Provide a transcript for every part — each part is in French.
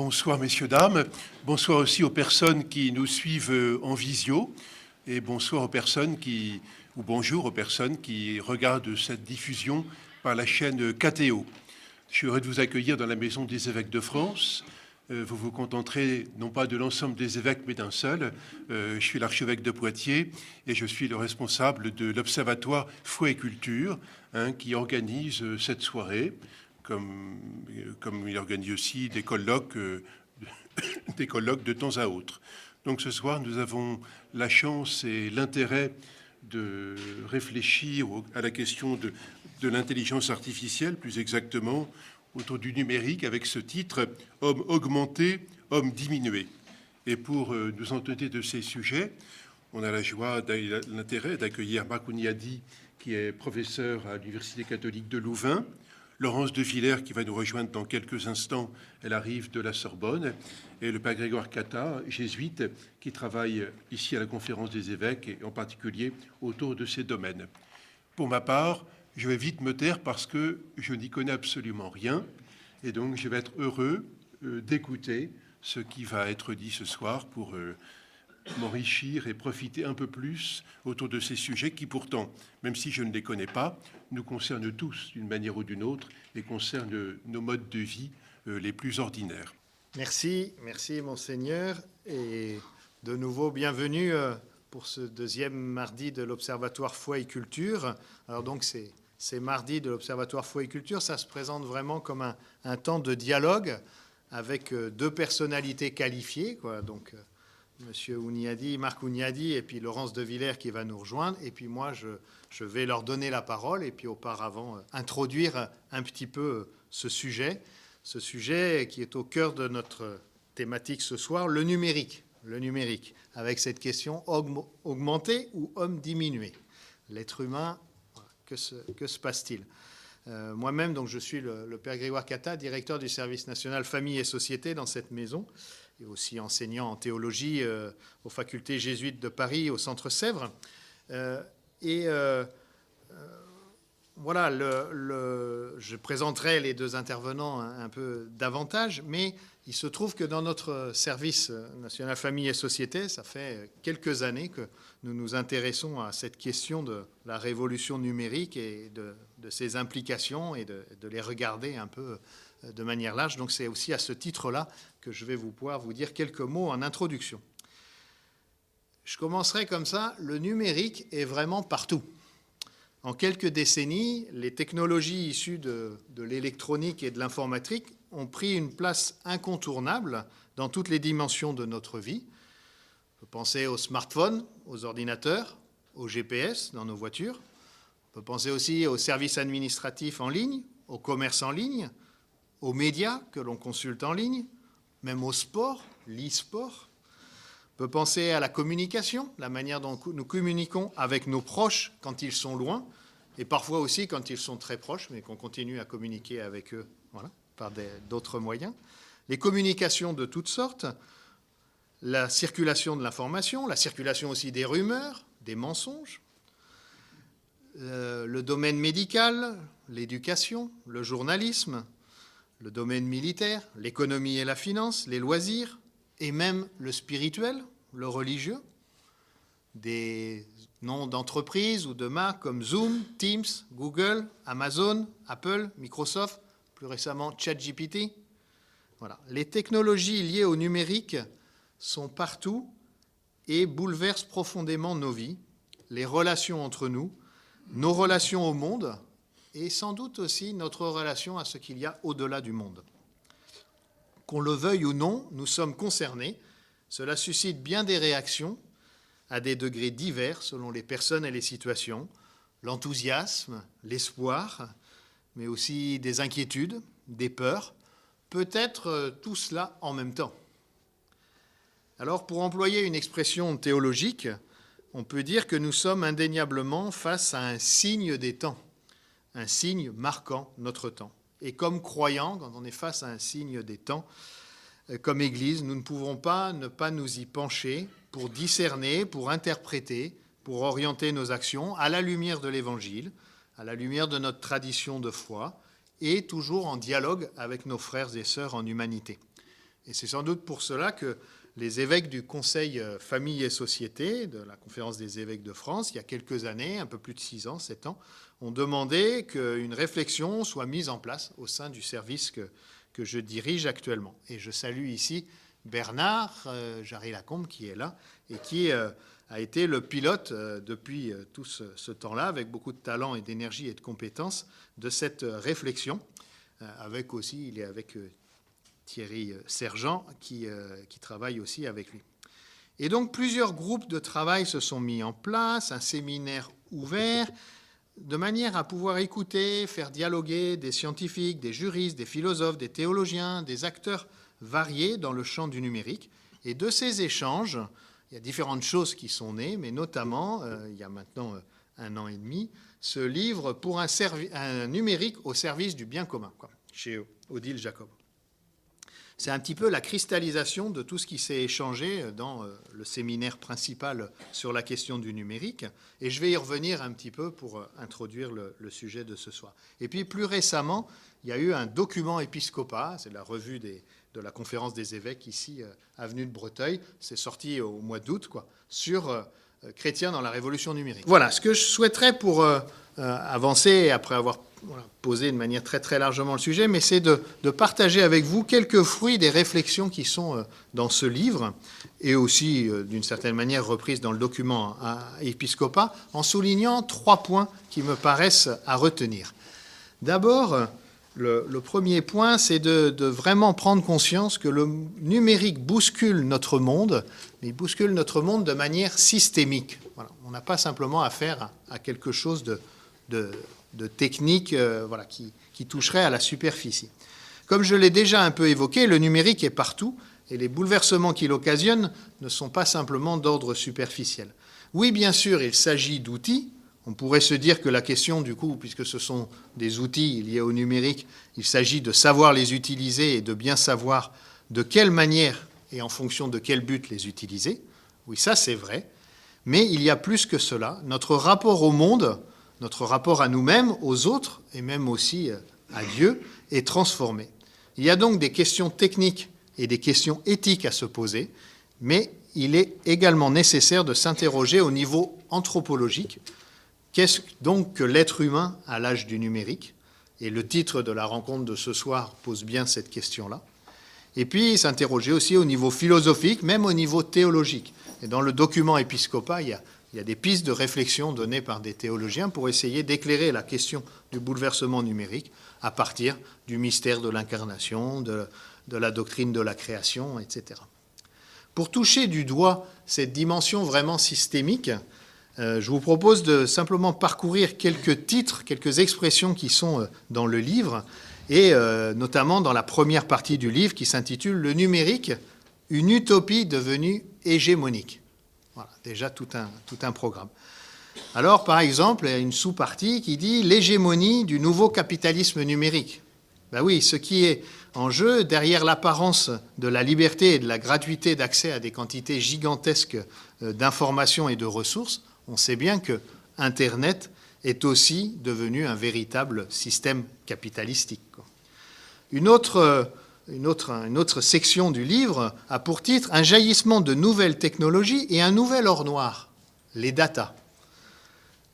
Bonsoir messieurs, dames. Bonsoir aussi aux personnes qui nous suivent en visio. Et bonsoir aux personnes ou bonjour aux personnes qui regardent cette diffusion par la chaîne KTO. Je suis heureux de vous accueillir dans la Maison des évêques de France. Vous vous contenterez non pas de l'ensemble des évêques, mais d'un seul. Je suis l'archevêque de Poitiers et je suis le responsable de l'Observatoire Foi et Culture, qui organise cette soirée, comme il organise aussi des colloques de temps à autre. Donc ce soir, nous avons la chance et l'intérêt de réfléchir à la question de l'intelligence artificielle, plus exactement autour du numérique, avec ce titre « Homme augmenté, homme diminué ». Et pour nous entendre de ces sujets, on a la joie, l'intérêt d'accueillir Marc Ouniadi, qui est professeur à l'Université catholique de Louvain, Laurence de Villers, qui va nous rejoindre dans quelques instants, elle arrive de la Sorbonne, et le père Grégoire Catta, jésuite, qui travaille ici à la Conférence des évêques, et en particulier autour de ces domaines. Pour ma part, je vais vite me taire parce que je n'y connais absolument rien, et donc je vais être heureux d'écouter ce qui va être dit ce soir pour m'enrichir et profiter un peu plus autour de ces sujets qui pourtant, même si je ne les connais pas, nous concernent tous d'une manière ou d'une autre et concernent nos modes de vie les plus ordinaires. Merci Monseigneur, et de nouveau bienvenue pour ce deuxième mardi de l'Observatoire Foi et Culture. Alors donc ces mardis de l'Observatoire Foi et Culture, ça se présente vraiment comme un temps de dialogue avec deux personnalités qualifiées, quoi. Donc Monsieur Ouniadi, Marc Ouniadi, et puis Laurence de Villers qui va nous rejoindre. Et puis moi, je vais leur donner la parole et puis auparavant introduire un petit peu ce sujet qui est au cœur de notre thématique ce soir, le numérique, avec cette question homme augmenté ou homme diminué. L'être humain, que se passe-t-il ? Moi-même, donc, je suis le père Grégoire Catta, directeur du service national Famille et Société dans cette maison, et aussi enseignant en théologie aux facultés jésuites de Paris, au Centre Sèvres. Voilà, je présenterai les deux intervenants un peu davantage, mais il se trouve que dans notre service national Famille et Société, ça fait quelques années que nous nous intéressons à cette question de la révolution numérique et de ses implications et de les regarder un peu de manière large. Donc c'est aussi à ce titre-là que je vais pouvoir vous dire quelques mots en introduction. Je commencerai comme ça. Le numérique est vraiment partout. En quelques décennies, les technologies issues de l'électronique et de l'informatique ont pris une place incontournable dans toutes les dimensions de notre vie. On peut penser aux smartphones, aux ordinateurs, aux GPS dans nos voitures. On peut penser aussi aux services administratifs en ligne, au commerce en ligne, aux médias que l'on consulte en ligne, même au sport, l'e-sport. On peut penser à la communication, la manière dont nous communiquons avec nos proches quand ils sont loin, et parfois aussi quand ils sont très proches, mais qu'on continue à communiquer avec eux, voilà, par d'autres moyens. Les communications de toutes sortes, la circulation de l'information, la circulation aussi des rumeurs, des mensonges, le domaine médical, l'éducation, le journalisme, le domaine militaire, l'économie et la finance, les loisirs, et même le spirituel, le religieux, des noms d'entreprises ou de marques comme Zoom, Teams, Google, Amazon, Apple, Microsoft, plus récemment ChatGPT. Voilà. Les technologies liées au numérique sont partout et bouleversent profondément nos vies, les relations entre nous, nos relations au monde et sans doute aussi notre relation à ce qu'il y a au-delà du monde. Qu'on le veuille ou non, nous sommes concernés. Cela suscite bien des réactions à des degrés divers selon les personnes et les situations, l'enthousiasme, l'espoir, mais aussi des inquiétudes, des peurs, peut-être tout cela en même temps. Alors, pour employer une expression théologique, on peut dire que nous sommes indéniablement face à un signe des temps, un signe marquant notre temps. Et comme croyants, quand on est face à un signe des temps, comme Église, nous ne pouvons pas ne pas nous y pencher pour discerner, pour interpréter, pour orienter nos actions à la lumière de l'Évangile, à la lumière de notre tradition de foi, et toujours en dialogue avec nos frères et sœurs en humanité. Et c'est sans doute pour cela que les évêques du Conseil Famille et Société, de la Conférence des évêques de France, il y a quelques années, un peu plus de 6 ans, 7 ans, ont demandé qu'une réflexion soit mise en place au sein du service que je dirige actuellement. Et je salue ici Bernard Jarry-Lacombe qui est là et qui a été le pilote depuis tout ce temps-là, avec beaucoup de talent et d'énergie et de compétences, de cette réflexion. Il est avec Thierry Sergent qui travaille aussi avec lui. Et donc plusieurs groupes de travail se sont mis en place, un séminaire ouvert, de manière à pouvoir écouter, faire dialoguer des scientifiques, des juristes, des philosophes, des théologiens, des acteurs variés dans le champ du numérique. Et de ces échanges, il y a différentes choses qui sont nées, mais notamment, il y a maintenant 1 an et demi, ce livre pour un numérique au service du bien commun, chez Odile Jacob. C'est un petit peu la cristallisation de tout ce qui s'est échangé dans le séminaire principal sur la question du numérique. Et je vais y revenir un petit peu pour introduire le sujet de ce soir. Et puis plus récemment, il y a eu un document épiscopat, c'est la revue de la conférence des évêques ici, avenue de Breteuil. C'est sorti au mois d'août, sur chrétiens dans la révolution numérique. Voilà, ce que je souhaiterais pour avancer, après avoir posé de manière très très largement le sujet, mais c'est de partager avec vous quelques fruits des réflexions qui sont dans ce livre, et aussi d'une certaine manière reprises dans le document épiscopat, en soulignant 3 points qui me paraissent à retenir. D'abord, le premier point, c'est de vraiment prendre conscience que le numérique bouscule notre monde, mais il bouscule notre monde de manière systémique. Voilà. On n'a pas simplement affaire à quelque chose de technique qui toucherait à la superficie. Comme je l'ai déjà un peu évoqué, le numérique est partout et les bouleversements qu'il occasionne ne sont pas simplement d'ordre superficiel. Oui, bien sûr, il s'agit d'outils. On pourrait se dire que la question, du coup, puisque ce sont des outils liés au numérique, il s'agit de savoir les utiliser et de bien savoir de quelle manière et en fonction de quel but les utiliser. Oui, ça c'est vrai. Mais il y a plus que cela. Notre rapport au monde, notre rapport à nous-mêmes, aux autres, et même aussi à Dieu, est transformé. Il y a donc des questions techniques et des questions éthiques à se poser, mais il est également nécessaire de s'interroger au niveau anthropologique. Qu'est-ce donc que l'être humain à l'âge du numérique ? Et le titre de la rencontre de ce soir pose bien cette question-là. Et puis s'interroger aussi au niveau philosophique, même au niveau théologique. Et dans le document épiscopat, il y a des pistes de réflexion données par des théologiens pour essayer d'éclairer la question du bouleversement numérique à partir du mystère de l'incarnation, de la doctrine de la création, etc. Pour toucher du doigt cette dimension vraiment systémique, je vous propose de simplement parcourir quelques titres, quelques expressions qui sont dans le livre, et notamment dans la première partie du livre qui s'intitule « Le numérique, une utopie devenue hégémonique ». Voilà, déjà tout un programme. Alors, par exemple, il y a une sous-partie qui dit « L'hégémonie du nouveau capitalisme numérique ». Ben oui, ce qui est en jeu, derrière l'apparence de la liberté et de la gratuité d'accès à des quantités gigantesques d'informations et de ressources, on sait bien que Internet est aussi devenu un véritable système capitalistique. Une autre section du livre a pour titre « Un jaillissement de nouvelles technologies et un nouvel or noir, les data ».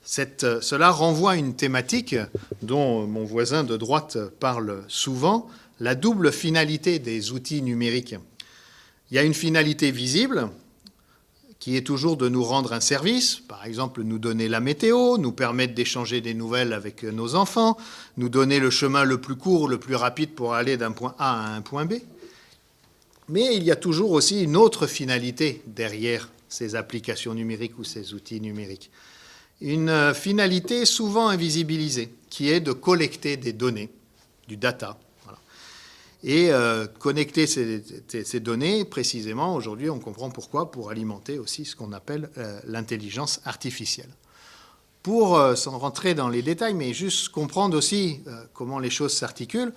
Cela renvoie à une thématique dont mon voisin de droite parle souvent, la double finalité des outils numériques. Il y a une finalité visible, qui est toujours de nous rendre un service, par exemple nous donner la météo, nous permettre d'échanger des nouvelles avec nos enfants, nous donner le chemin le plus court, le plus rapide pour aller d'un point A à un point B. Mais il y a toujours aussi une autre finalité derrière ces applications numériques ou ces outils numériques. Une finalité souvent invisibilisée, qui est de collecter des données, du data. Et connecter ces données, précisément, aujourd'hui, on comprend pourquoi, pour alimenter aussi ce qu'on appelle l'intelligence artificielle. Pour, sans rentrer dans les détails, mais juste comprendre aussi comment les choses s'articulent,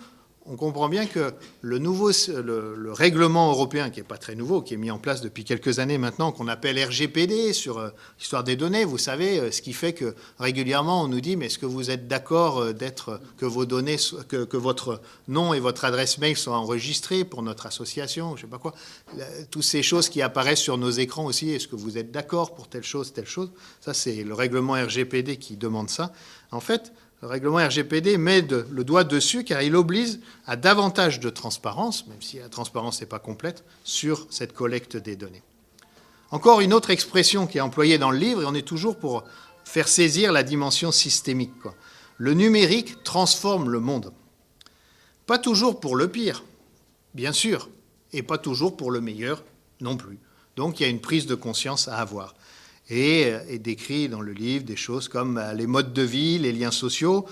on comprend bien que le règlement européen, qui n'est pas très nouveau, qui est mis en place depuis quelques années maintenant, qu'on appelle RGPD, sur l'histoire des données, vous savez, ce qui fait que régulièrement on nous dit, mais est-ce que vous êtes d'accord que vos données, que votre nom et votre adresse mail soient enregistrés pour notre association, je ne sais pas quoi, toutes ces choses qui apparaissent sur nos écrans aussi, est-ce que vous êtes d'accord pour telle chose, ça c'est le règlement RGPD qui demande ça. En fait, le règlement RGPD met le doigt dessus car il oblige à davantage de transparence, même si la transparence n'est pas complète, sur cette collecte des données. Encore une autre expression qui est employée dans le livre, et on est toujours pour faire saisir la dimension systémique, quoi. Le numérique transforme le monde. Pas toujours pour le pire, bien sûr, et pas toujours pour le meilleur non plus. Donc il y a une prise de conscience à avoir. Et décrit dans le livre des choses comme les modes de vie, les liens sociaux.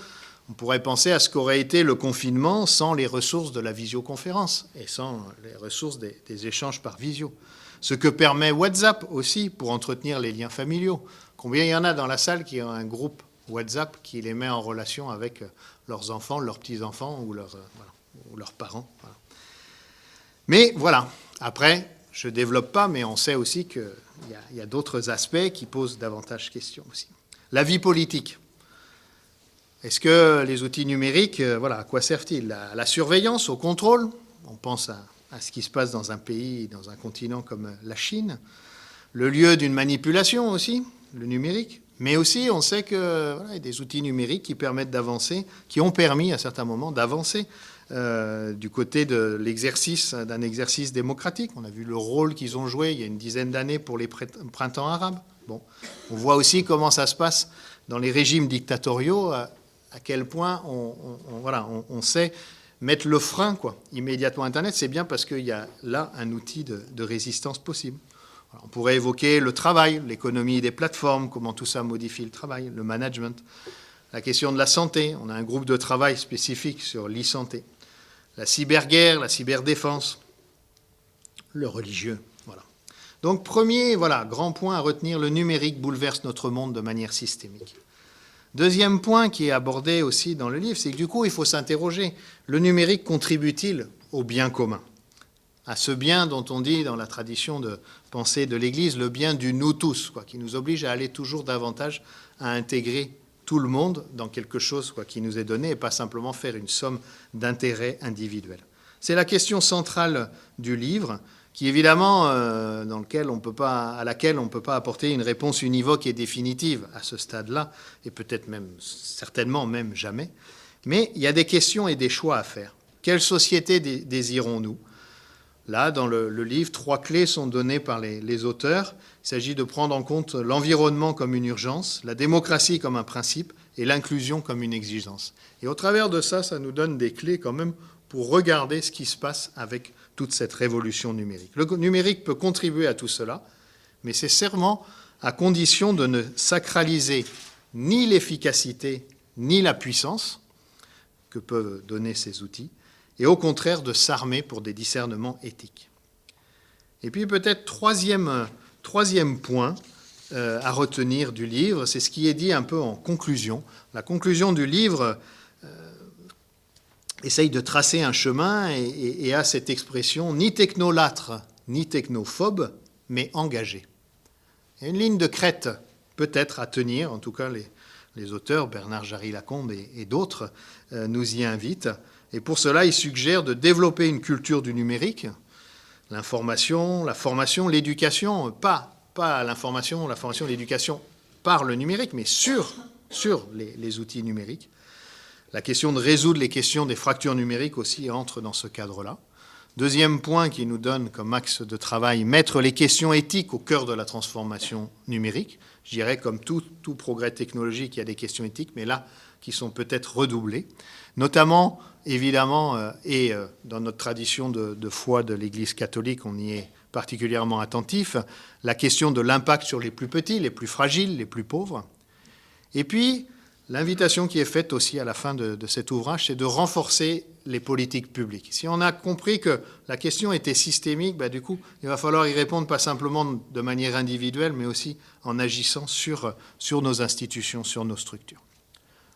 On pourrait penser à ce qu'aurait été le confinement sans les ressources de la visioconférence et sans les ressources des échanges par visio. Ce que permet WhatsApp aussi pour entretenir les liens familiaux. Combien il y en a dans la salle qui ont un groupe WhatsApp qui les met en relation avec leurs enfants, leurs petits-enfants ou leurs parents. Voilà. Mais voilà, après, je ne développe pas, mais on sait aussi qu'il y a d'autres aspects qui posent davantage question aussi. La vie politique. Est-ce que les outils numériques, à quoi servent-ils ? À la surveillance, au contrôle ? On pense à ce qui se passe dans un pays, dans un continent comme la Chine. Le lieu d'une manipulation aussi, le numérique. Mais aussi, on sait qu'il y a des outils numériques qui permettent d'avancer, qui ont permis à certains moments d'avancer du côté de l'exercice, d'un exercice démocratique. On a vu le rôle qu'ils ont joué il y a une dizaine d'années pour les printemps arabes. Bon. On voit aussi comment ça se passe dans les régimes dictatoriaux, à quel point on sait mettre le frein immédiatement à Internet. C'est bien parce qu'il y a là un outil de résistance possible. Alors, on pourrait évoquer le travail, l'économie des plateformes, comment tout ça modifie le travail, le management. La question de la santé, on a un groupe de travail spécifique sur l'e-santé. La cyberguerre, la cyberdéfense, le religieux. Voilà. Donc premier grand point à retenir, le numérique bouleverse notre monde de manière systémique. Deuxième point qui est abordé aussi dans le livre, c'est que du coup il faut s'interroger, le numérique contribue-t-il au bien commun ? À ce bien dont on dit dans la tradition de pensée de l'Église, le bien du nous tous, qui nous oblige à aller toujours davantage à intégrer tout le monde dans quelque chose qui nous est donné et pas simplement faire une somme d'intérêts individuels. C'est la question centrale du livre, qui évidemment, à laquelle on ne peut pas apporter une réponse univoque et définitive à ce stade-là, et peut-être même, certainement même jamais. Mais il y a des questions et des choix à faire. Quelle société désirons-nous ? Là, dans le livre, 3 clés sont données par les auteurs. Il s'agit de prendre en compte l'environnement comme une urgence, la démocratie comme un principe et l'inclusion comme une exigence. Et au travers de ça, ça nous donne des clés quand même pour regarder ce qui se passe avec toute cette révolution numérique. Le numérique peut contribuer à tout cela, mais c'est seulement à condition de ne sacraliser ni l'efficacité ni la puissance que peuvent donner ces outils, et au contraire de s'armer pour des discernements éthiques. Et puis peut-être troisième point à retenir du livre, c'est ce qui est dit un peu en conclusion. La conclusion du livre essaye de tracer un chemin et a cette expression ni technolâtre ni technophobe, mais engagé. Il y a une ligne de crête peut-être à tenir, en tout cas les auteurs, Bernard Jarry-Lacombe et d'autres, nous y invitent. Et pour cela, il suggère de développer une culture du numérique, l'information, la formation, l'éducation, pas l'information, la formation, l'éducation par le numérique, mais sur les outils numériques. La question de résoudre les questions des fractures numériques aussi entre dans ce cadre-là. Deuxième point qui nous donne comme axe de travail, mettre les questions éthiques au cœur de la transformation numérique. Je dirais comme tout progrès technologique, il y a des questions éthiques, mais là, qui sont peut-être redoublées. Notamment, évidemment, et dans notre tradition de foi de l'Église catholique, on y est particulièrement attentif, la question de l'impact sur les plus petits, les plus fragiles, les plus pauvres. Et puis, l'invitation qui est faite aussi à la fin de cet ouvrage, c'est de renforcer les politiques publiques. Si on a compris que la question était systémique, du coup, il va falloir y répondre pas simplement de manière individuelle, mais aussi en agissant sur nos institutions, sur nos structures.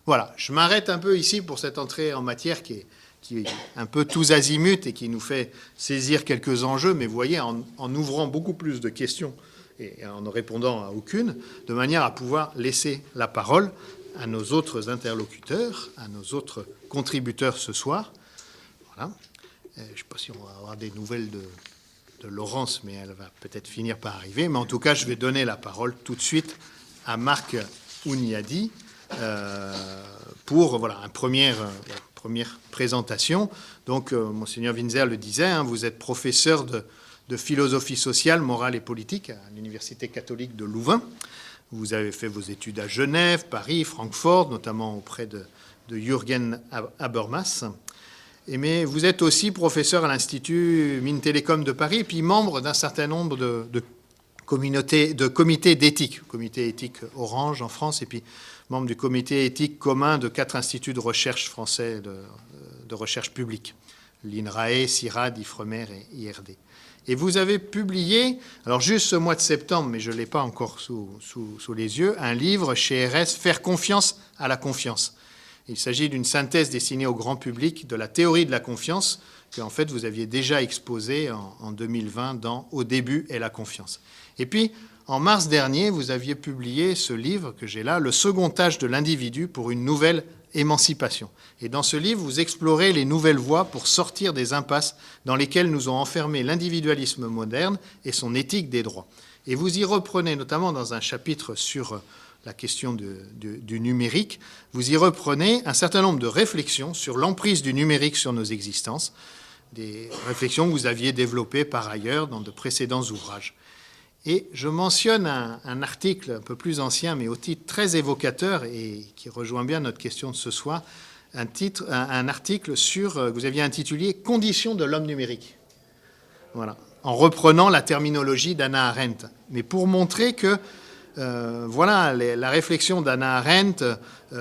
Voilà, je m'arrête un peu ici pour cette entrée en matière qui qui est un peu tous azimuts et qui nous fait saisir quelques enjeux, mais vous voyez, en ouvrant beaucoup plus de questions et en ne répondant à aucune, de manière à pouvoir laisser la parole à nos autres interlocuteurs, à nos autres contributeurs ce soir. Voilà. Je ne sais pas si on va avoir des nouvelles de Laurence, mais elle va peut-être finir par arriver. Mais en tout cas, je vais donner la parole tout de suite à Marc Ouniadi pour une première présentation. Donc, Monseigneur Winzer le disait, hein, vous êtes professeur de philosophie sociale, morale et politique à l'Université catholique de Louvain. Vous avez fait vos études à Genève, Paris, Francfort, notamment auprès de Jürgen Habermas. Mais vous êtes aussi professeur à l'Institut Mines Télécom de Paris, et puis membre d'un certain nombre de comités d'éthique, comité éthique Orange en France, et puis membre du comité éthique commun de 4 instituts de recherche français de recherche publique, l'INRAE, CIRAD, IFREMER et IRD. Et vous avez publié, alors juste ce mois de septembre, mais je ne l'ai pas encore sous les yeux, un livre chez RS, Faire confiance à la confiance. Il s'agit d'une synthèse destinée au grand public de la théorie de la confiance que, en fait, vous aviez déjà exposée en 2020 dans « Au début est la confiance ». Et puis, en mars dernier, vous aviez publié ce livre que j'ai là, « Le second âge de l'individu pour une nouvelle émancipation ». Et dans ce livre, vous explorez les nouvelles voies pour sortir des impasses dans lesquelles nous ont enfermés l'individualisme moderne et son éthique des droits. Et vous y reprenez, notamment dans un chapitre sur la question du numérique, vous y reprenez un certain nombre de réflexions sur l'emprise du numérique sur nos existences, des réflexions que vous aviez développées par ailleurs dans de précédents ouvrages. Et je mentionne un article un peu plus ancien, mais au titre très évocateur et qui rejoint bien notre question de ce soir, un article que vous aviez intitulé « Conditions de l'homme numérique ». Voilà, en reprenant la terminologie d'Hannah Arendt. Mais pour montrer que la réflexion d'Hannah Arendt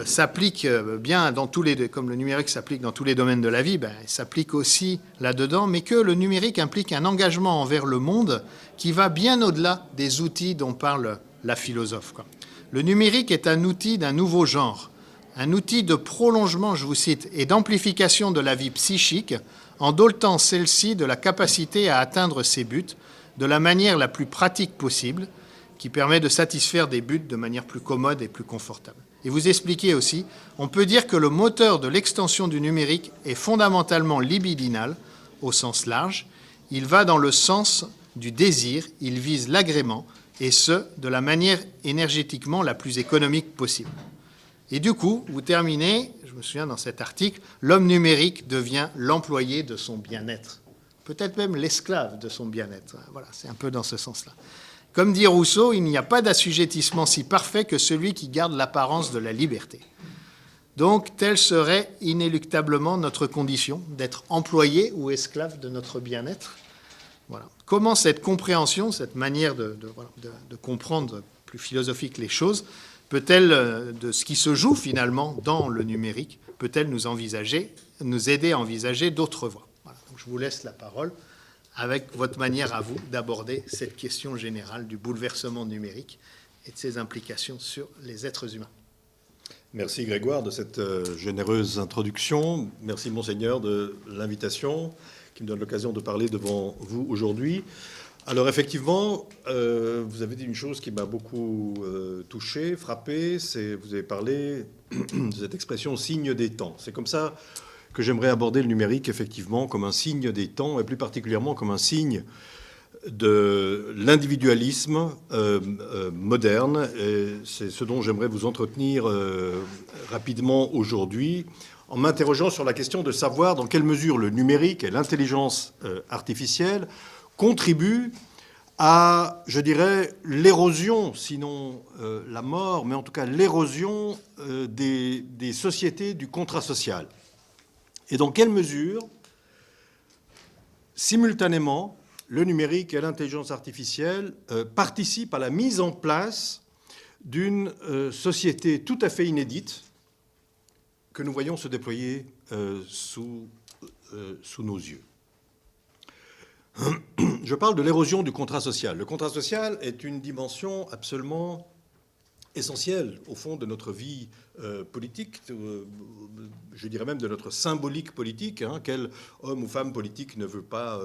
s'applique bien dans tous les, comme le numérique s'applique dans tous les domaines de la vie, elle s'applique aussi là-dedans, mais que le numérique implique un engagement envers le monde qui va bien au-delà des outils dont parle la philosophe, quoi. Le numérique est un outil d'un nouveau genre, un outil de prolongement, je vous cite, et d'amplification de la vie psychique, en dotant celle-ci de la capacité à atteindre ses buts de la manière la plus pratique possible, qui permet de satisfaire des buts de manière plus commode et plus confortable. Et vous expliquez aussi, on peut dire que le moteur de l'extension du numérique est fondamentalement libidinal, au sens large. Il va dans le sens du désir, il vise l'agrément, et ce, de la manière énergétiquement la plus économique possible. Et du coup, vous terminez, je me souviens dans cet article, l'homme numérique devient l'employé de son bien-être, peut-être même l'esclave de son bien-être. Voilà, c'est un peu dans ce sens-là. Comme dit Rousseau, il n'y a pas d'assujettissement si parfait que celui qui garde l'apparence de la liberté. Donc, telle serait inéluctablement notre condition, d'être employé ou esclave de notre bien-être. Voilà. Comment cette compréhension, cette manière de comprendre plus philosophique les choses, peut-elle, de ce qui se joue finalement dans le numérique, peut-elle nous aider à envisager d'autres voies? Voilà. Donc, je vous laisse la parole avec votre manière à vous d'aborder cette question générale du bouleversement numérique et de ses implications sur les êtres humains. Merci Grégoire de cette généreuse introduction. Merci Monseigneur de l'invitation qui me donne l'occasion de parler devant vous aujourd'hui. Alors effectivement, vous avez dit une chose qui m'a beaucoup touché, frappé, c'est vous avez parlé de cette expression « signe des temps ». C'est comme ça que j'aimerais aborder le numérique, effectivement, comme un signe des temps, et plus particulièrement comme un signe de l'individualisme moderne. Et c'est ce dont j'aimerais vous entretenir rapidement aujourd'hui, en m'interrogeant sur la question de savoir dans quelle mesure le numérique et l'intelligence artificielle contribuent à, je dirais, l'érosion, sinon la mort, mais en tout cas l'érosion des sociétés du contrat social. Et dans quelle mesure, simultanément, le numérique et l'intelligence artificielle participent à la mise en place d'une société tout à fait inédite que nous voyons se déployer sous nos yeux. Je parle de l'érosion du contrat social. Le contrat social est une dimension absolument essentiel, au fond, de notre vie politique, je dirais même de notre symbolique politique. Quel homme ou femme politique ne veut pas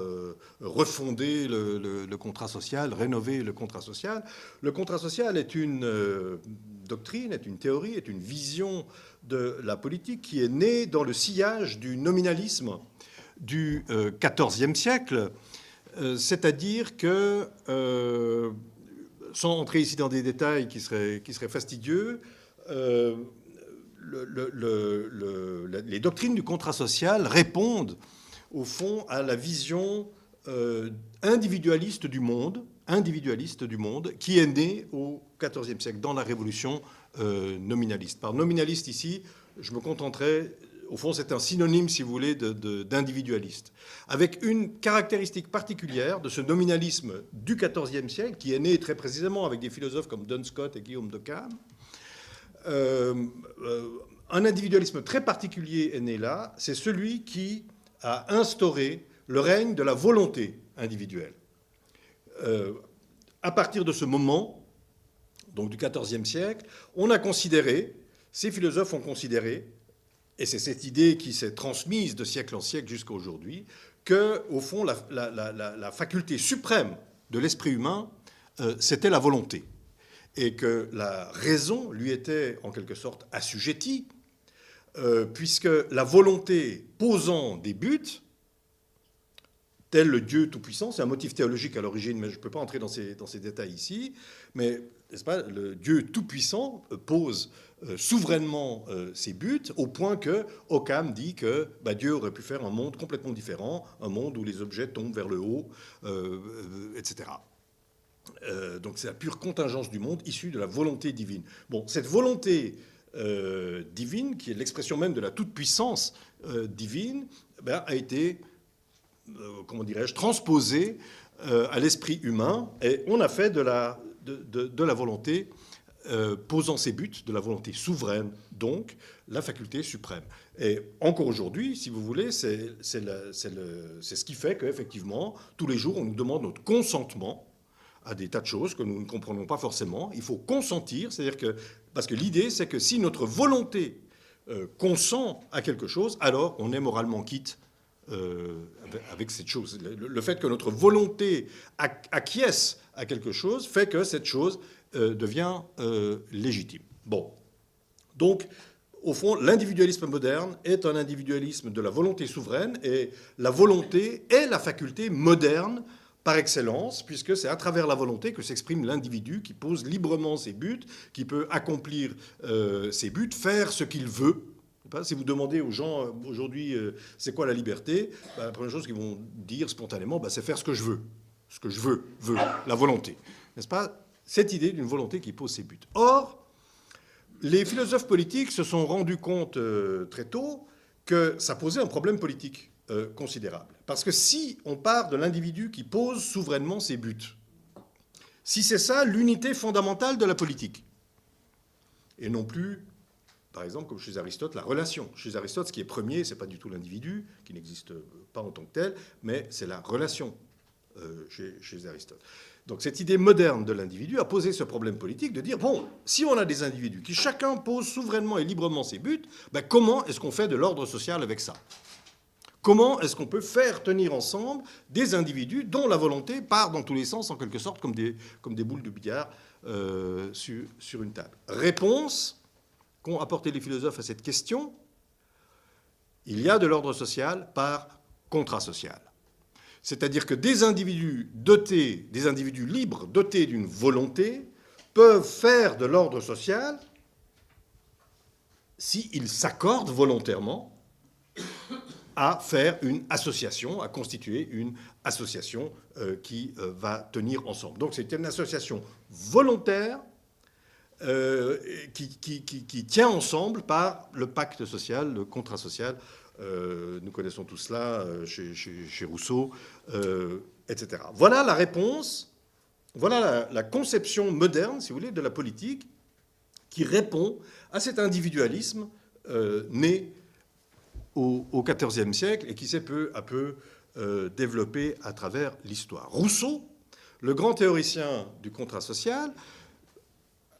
refonder le contrat social, rénover le contrat social? Le contrat social est une doctrine, est une théorie, est une vision de la politique qui est née dans le sillage du nominalisme du XIVe siècle, c'est-à-dire que sans entrer ici dans des détails qui seraient fastidieux, les doctrines du contrat social répondent, au fond, à la vision individualiste du monde, qui est née au XIVe siècle, dans la Révolution nominaliste. Par nominaliste, ici, je me contenterai... Au fond, c'est un synonyme, si vous voulez, d'individualiste. Avec une caractéristique particulière de ce nominalisme du XIVe siècle, qui est né très précisément avec des philosophes comme Duns Scotus et Guillaume d'Occam. Un individualisme très particulier est né là, c'est celui qui a instauré le règne de la volonté individuelle. À partir de ce moment, donc du XIVe siècle, on a considéré, ces philosophes ont considéré, et c'est cette idée qui s'est transmise de siècle en siècle jusqu'à aujourd'hui, que, au fond, la faculté suprême de l'esprit humain, c'était la volonté. Et que la raison lui était, en quelque sorte, assujettie, puisque la volonté posant des buts, tel le Dieu Tout-Puissant, c'est un motif théologique à l'origine, mais je ne peux pas entrer dans ces détails ici, mais, n'est-ce pas, le Dieu Tout-Puissant pose souverainement ses buts, au point que Occam dit que Dieu aurait pu faire un monde complètement différent, un monde où les objets tombent vers le haut, etc. Donc c'est la pure contingence du monde issue de la volonté divine. Bon, cette volonté divine, qui est l'expression même de la toute-puissance divine, a été, comment dirais-je, transposée à l'esprit humain, et on a fait de la volonté posant ses buts, de la volonté souveraine, donc la faculté suprême. Et encore aujourd'hui, si vous voulez, c'est ce qui fait qu'effectivement, tous les jours, on nous demande notre consentement à des tas de choses que nous ne comprenons pas forcément. Il faut consentir, c'est-à-dire que... Parce que l'idée, c'est que si notre volonté consent à quelque chose, alors on est moralement quitte avec cette chose. Le fait que notre volonté acquiesce à quelque chose fait que cette chose devient légitime. Bon. Donc, au fond, l'individualisme moderne est un individualisme de la volonté souveraine, et la volonté est la faculté moderne par excellence, puisque c'est à travers la volonté que s'exprime l'individu qui pose librement ses buts, qui peut accomplir ses buts, faire ce qu'il veut. Si vous demandez aux gens aujourd'hui c'est quoi la liberté, la première chose qu'ils vont dire spontanément, c'est faire ce que je veux. Ce que je veux, la volonté. N'est-ce pas? Cette idée d'une volonté qui pose ses buts. Or, les philosophes politiques se sont rendus compte très tôt que ça posait un problème politique considérable. Parce que si on part de l'individu qui pose souverainement ses buts, si c'est ça l'unité fondamentale de la politique, et non plus, par exemple, comme chez Aristote, la relation. Chez Aristote, ce qui est premier, ce n'est pas du tout l'individu, qui n'existe pas en tant que tel, mais c'est la relation chez Aristote. Donc cette idée moderne de l'individu a posé ce problème politique de dire, bon, si on a des individus qui chacun pose souverainement et librement ses buts, comment est-ce qu'on fait de l'ordre social avec ça? Comment est-ce qu'on peut faire tenir ensemble des individus dont la volonté part dans tous les sens, en quelque sorte, comme des boules de billard sur une table? Réponse qu'ont apporté les philosophes à cette question: il y a de l'ordre social par contrat social. C'est-à-dire que des individus libres, dotés d'une volonté, peuvent faire de l'ordre social s'ils s'accordent volontairement à faire une association, à constituer une association qui va tenir ensemble. Donc c'est une association volontaire qui tient ensemble par le pacte social, le contrat social. Nous connaissons tout cela chez Rousseau, etc. Voilà la réponse, voilà la conception moderne, si vous voulez, de la politique qui répond à cet individualisme né au XIVe siècle et qui s'est peu à peu développé à travers l'histoire. Rousseau, le grand théoricien du contrat social,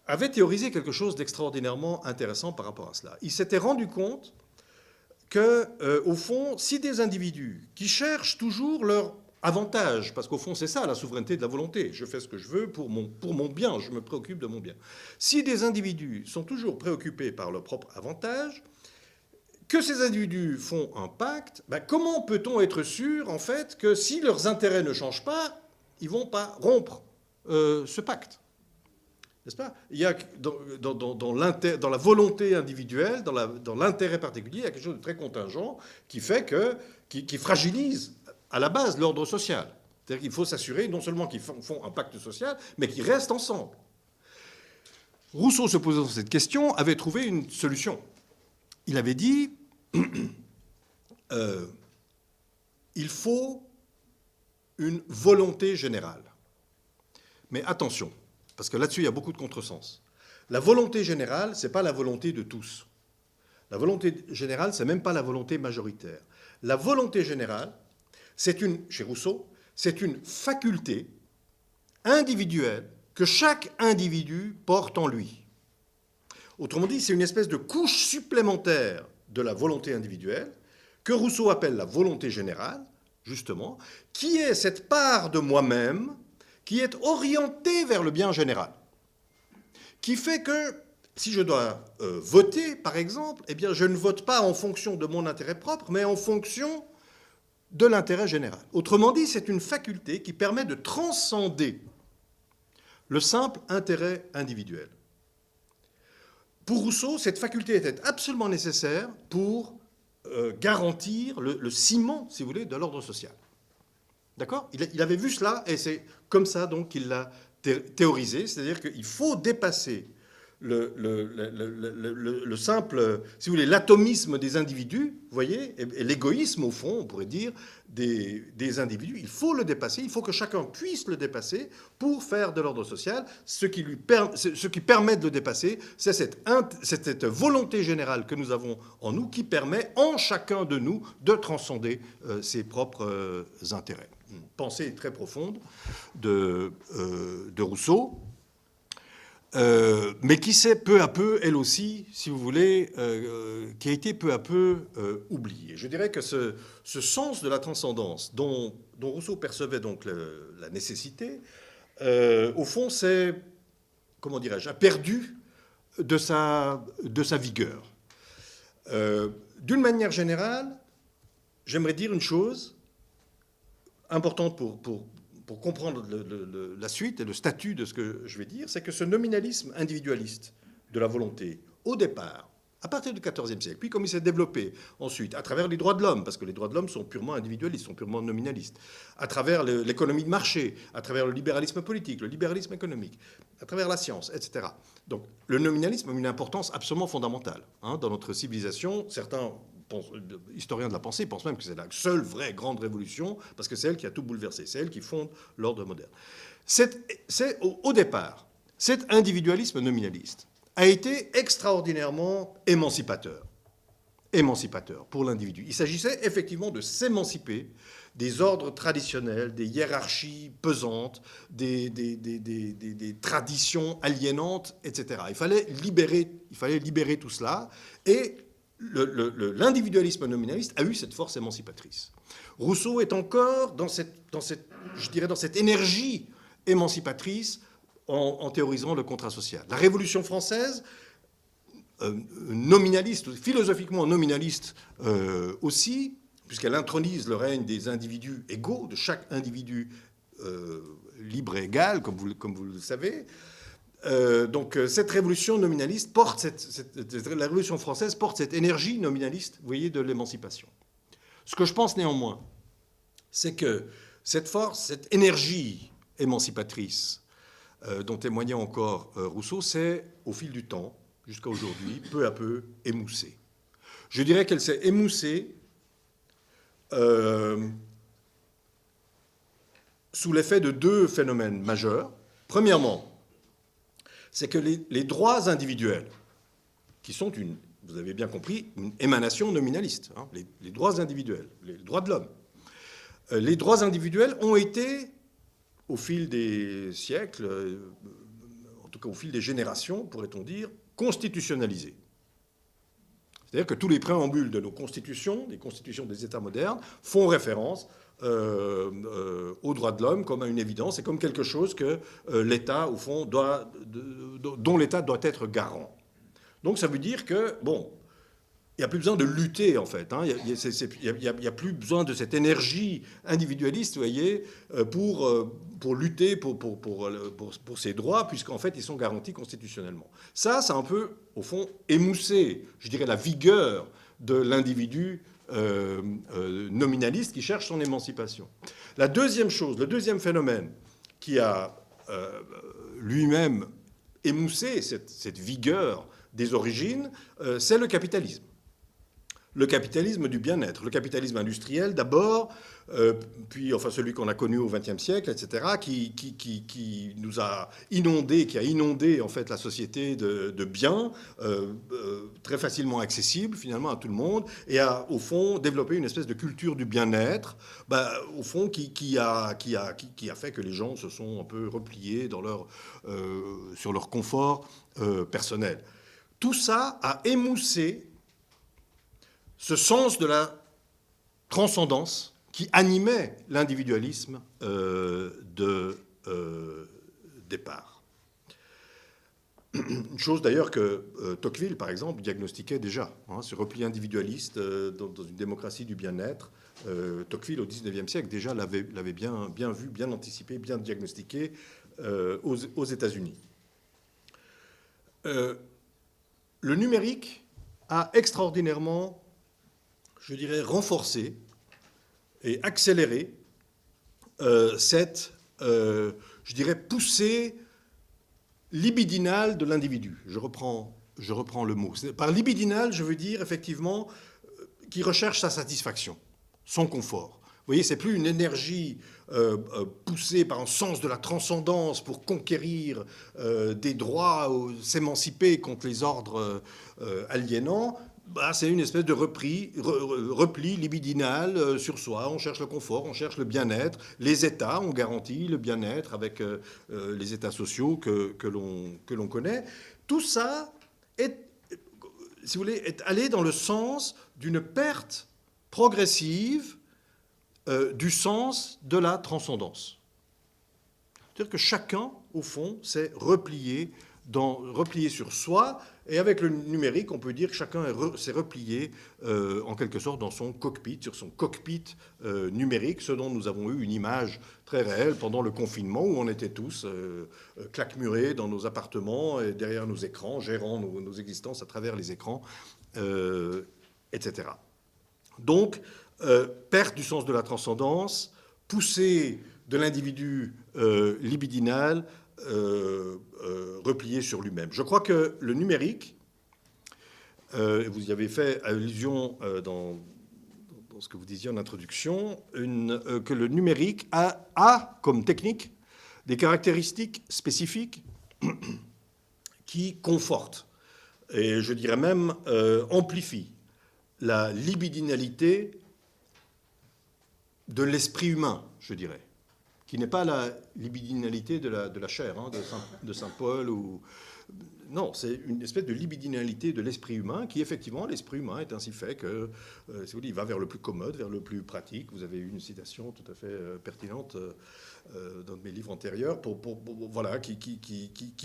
avait théorisé quelque chose d'extraordinairement intéressant par rapport à cela. Il s'était rendu compte que, au fond, si des individus qui cherchent toujours leur avantage, parce qu'au fond, c'est ça la souveraineté de la volonté, je fais ce que je veux pour mon bien, je me préoccupe de mon bien. Si des individus sont toujours préoccupés par leur propre avantage, que ces individus font un pacte, ben comment peut-on être sûr, en fait, que si leurs intérêts ne changent pas, ils ne vont pas rompre ce pacte? N'est-ce pas? Il y a dans la volonté individuelle, dans l'intérêt particulier, il y a quelque chose de très contingent qui fait qui fragilise à la base l'ordre social. C'est-à-dire qu'il faut s'assurer non seulement qu'ils font un pacte social, mais qu'ils restent ensemble. Rousseau, se posant cette question, avait trouvé une solution. Il avait dit il faut une volonté générale. Mais attention, parce que là-dessus, il y a beaucoup de contresens. La volonté générale, ce n'est pas la volonté de tous. La volonté générale, ce n'est même pas la volonté majoritaire. La volonté générale, chez Rousseau, c'est une faculté individuelle que chaque individu porte en lui. Autrement dit, c'est une espèce de couche supplémentaire de la volonté individuelle que Rousseau appelle la volonté générale, justement, qui est cette part de moi-même qui est orientée vers le bien général, qui fait que si je dois voter, par exemple, eh bien, je ne vote pas en fonction de mon intérêt propre, mais en fonction de l'intérêt général. Autrement dit, c'est une faculté qui permet de transcender le simple intérêt individuel. Pour Rousseau, cette faculté était absolument nécessaire pour garantir le ciment, si vous voulez, de l'ordre social. D'accord ? Il avait vu cela, et c'est comme ça donc qu'il l'a théorisé, c'est-à-dire qu'il faut dépasser le simple, si vous voulez, l'atomisme des individus, vous voyez, et l'égoïsme, au fond, on pourrait dire, des individus. Il faut le dépasser, il faut que chacun puisse le dépasser pour faire de l'ordre social. Ce qui permet de le dépasser, c'est cette volonté générale que nous avons en nous qui permet en chacun de nous de transcender ses propres intérêts. Une pensée très profonde de Rousseau. Mais qui s'est peu à peu, elle aussi, si vous voulez, qui a été peu à peu oubliée. Je dirais que ce sens de la transcendance dont Rousseau percevait donc la nécessité, au fond, c'est, comment dirais-je, a perdu de sa vigueur. D'une manière générale, j'aimerais dire une chose importante pour comprendre la suite et le statut de ce que je vais dire, c'est que ce nominalisme individualiste de la volonté, au départ, à partir du XIVe siècle, puis comme il s'est développé ensuite, à travers les droits de l'homme, parce que les droits de l'homme sont purement individualistes, sont purement nominalistes, à travers l'économie de marché, à travers le libéralisme politique, le libéralisme économique, à travers la science, etc. Donc le nominalisme a une importance absolument fondamentale dans notre civilisation. Certains historiens de la pensée pensent même que c'est la seule vraie grande révolution, parce que c'est elle qui a tout bouleversé, c'est elle qui fonde l'ordre moderne. Au départ, cet individualisme nominaliste a été extraordinairement émancipateur pour l'individu. Il s'agissait effectivement de s'émanciper des ordres traditionnels, des hiérarchies pesantes, des traditions aliénantes, etc. Il fallait libérer tout cela, et l'individualisme nominaliste a eu cette force émancipatrice. Rousseau est encore dans cette énergie émancipatrice en théorisant le contrat social. La Révolution française, nominaliste, philosophiquement nominaliste aussi, puisqu'elle intronise le règne des individus égaux, de chaque individu libre et égal, comme vous le savez. Donc cette révolution nominaliste la Révolution française porte cette énergie nominaliste, vous voyez, de l'émancipation. Ce que je pense néanmoins, c'est que cette force, cette énergie émancipatrice dont témoignait encore Rousseau, s'est, au fil du temps, jusqu'à aujourd'hui, peu à peu émoussée. Je dirais qu'elle s'est émoussée sous l'effet de deux phénomènes majeurs. Premièrement, c'est que les droits individuels, qui sont, vous avez bien compris, une émanation nominaliste, les droits individuels, les droits de l'homme, les droits individuels ont été, au fil des siècles, en tout cas au fil des générations, pourrait-on dire, constitutionnalisé. C'est-à-dire que tous les préambules de nos constitutions, des constitutions des États modernes, font référence aux droits de l'homme comme à une évidence et comme quelque chose que l'État, au fond, dont l'État doit être garant. Donc ça veut dire que, bon, il n'y a plus besoin de lutter, en fait. Hein. Il n'y a plus besoin de cette énergie individualiste, vous voyez, pour lutter pour ses droits, puisqu'en fait, ils sont garantis constitutionnellement. Ça a un peu, au fond, émoussé, je dirais, la vigueur de l'individu nominaliste qui cherche son émancipation. La deuxième chose, le deuxième phénomène qui a lui-même émoussé cette vigueur des origines, c'est le capitalisme. Le capitalisme du bien-être, le capitalisme industriel d'abord, puis enfin celui qu'on a connu au XXe siècle, etc., qui nous a inondé, qui a inondé en fait la société de biens très facilement accessibles finalement à tout le monde, et a au fond développé une espèce de culture du bien-être, au fond qui a fait que les gens se sont un peu repliés sur leur confort personnel. Tout ça a émoussé ce sens de la transcendance qui animait l'individualisme de départ. Une chose d'ailleurs que Tocqueville, par exemple, diagnostiquait déjà, ce repli individualiste dans une démocratie du bien-être. Tocqueville, au XIXe siècle, déjà l'avait bien vu, bien anticipé, bien diagnostiqué aux États-Unis. Le numérique a extraordinairement, je dirais, renforcer et accélérer cette, je dirais, poussée libidinale de l'individu. Je reprends le mot. Par libidinal, je veux dire, effectivement, qui recherche sa satisfaction, son confort. Vous voyez, c'est plus une énergie poussée par un sens de la transcendance pour conquérir des droits, s'émanciper contre les ordres aliénants. C'est une espèce de repli libidinal sur soi. On cherche le confort, on cherche le bien-être. Les États ont garanti le bien-être avec les États sociaux que l'on connaît. Tout ça est, si vous voulez, est allé dans le sens d'une perte progressive du sens de la transcendance. C'est-à-dire que chacun, au fond, s'est replié sur soi. Et avec le numérique, on peut dire que chacun s'est replié en quelque sorte dans son cockpit, sur son cockpit numérique, ce dont nous avons eu une image très réelle pendant le confinement, où on était tous claquemurés dans nos appartements et derrière nos écrans, gérant nos existences à travers les écrans, etc. Donc, perte du sens de la transcendance, poussée de l'individu libidinal, replié sur lui-même. Je crois que le numérique, vous y avez fait allusion dans ce que vous disiez en introduction, que le numérique a comme technique des caractéristiques spécifiques qui confortent, et je dirais même amplifient la libidinalité de l'esprit humain, je dirais, qui n'est pas la libidinalité de la chair, de Saint Paul. Non, c'est une espèce de libidinalité de l'esprit humain qui, effectivement, l'esprit humain est ainsi fait que, si vous voulez, il va vers le plus commode, vers le plus pratique. Vous avez eu une citation tout à fait pertinente dans mes livres antérieurs, voilà, qui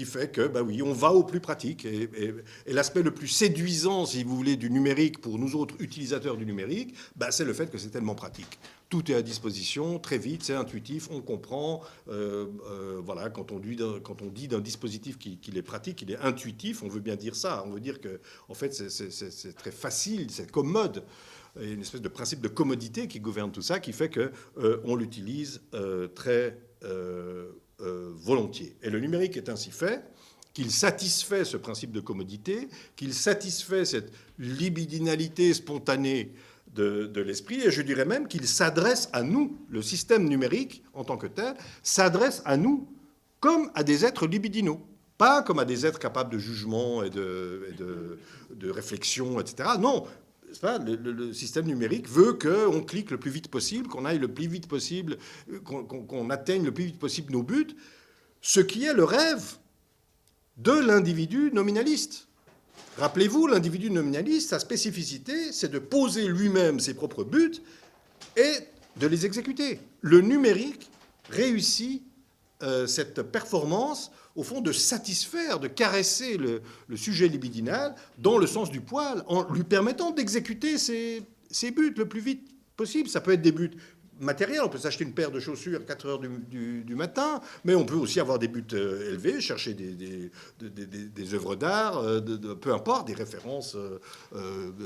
fait que, oui, on va au plus pratique. Et l'aspect le plus séduisant, si vous voulez, du numérique pour nous autres utilisateurs du numérique, c'est le fait que c'est tellement pratique. Tout est à disposition, très vite, c'est intuitif, on comprend. Voilà, quand on dit d'un dispositif qu'il est pratique, il est intuitif, on veut bien dire ça. On veut dire que, en fait, c'est très facile, c'est commode. Il y a une espèce de principe de commodité qui gouverne tout ça, qui fait qu'on l'utilise très volontiers. Et le numérique est ainsi fait qu'il satisfait ce principe de commodité, qu'il satisfait cette libidinalité spontanée de l'esprit, et je dirais même qu'il s'adresse à nous, le système numérique en tant que tel, s'adresse à nous comme à des êtres libidinaux, pas comme à des êtres capables de jugement et de réflexion, etc. Non, le système numérique veut qu'on clique le plus vite possible, qu'on aille le plus vite possible, qu'on atteigne le plus vite possible nos buts, ce qui est le rêve de l'individu nominaliste. Rappelez-vous, l'individu nominaliste, sa spécificité, c'est de poser lui-même ses propres buts et de les exécuter. Le numérique réussit cette performance, au fond, de satisfaire, de caresser le sujet libidinal dans le sens du poil, en lui permettant d'exécuter ses buts le plus vite possible. Ça peut être des buts matériels, on peut s'acheter une paire de chaussures à 4 heures du matin, mais on peut aussi avoir des buts élevés, chercher des œuvres d'art, peu importe, des références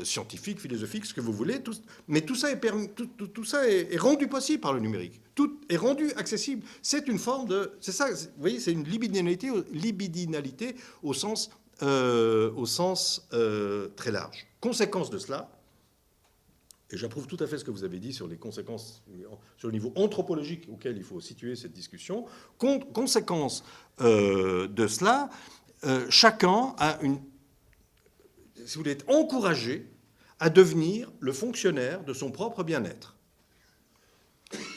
scientifiques, philosophiques, ce que vous voulez. Mais tout ça est rendu possible par le numérique. Tout est rendu accessible. C'est une forme de... C'est ça, vous voyez, c'est une libidinalité au sens très large. Conséquence de cela, et j'approuve tout à fait ce que vous avez dit sur les conséquences, sur le niveau anthropologique auquel il faut situer cette discussion. Conséquence de cela, chacun a si vous voulez, être encouragé à devenir le fonctionnaire de son propre bien-être.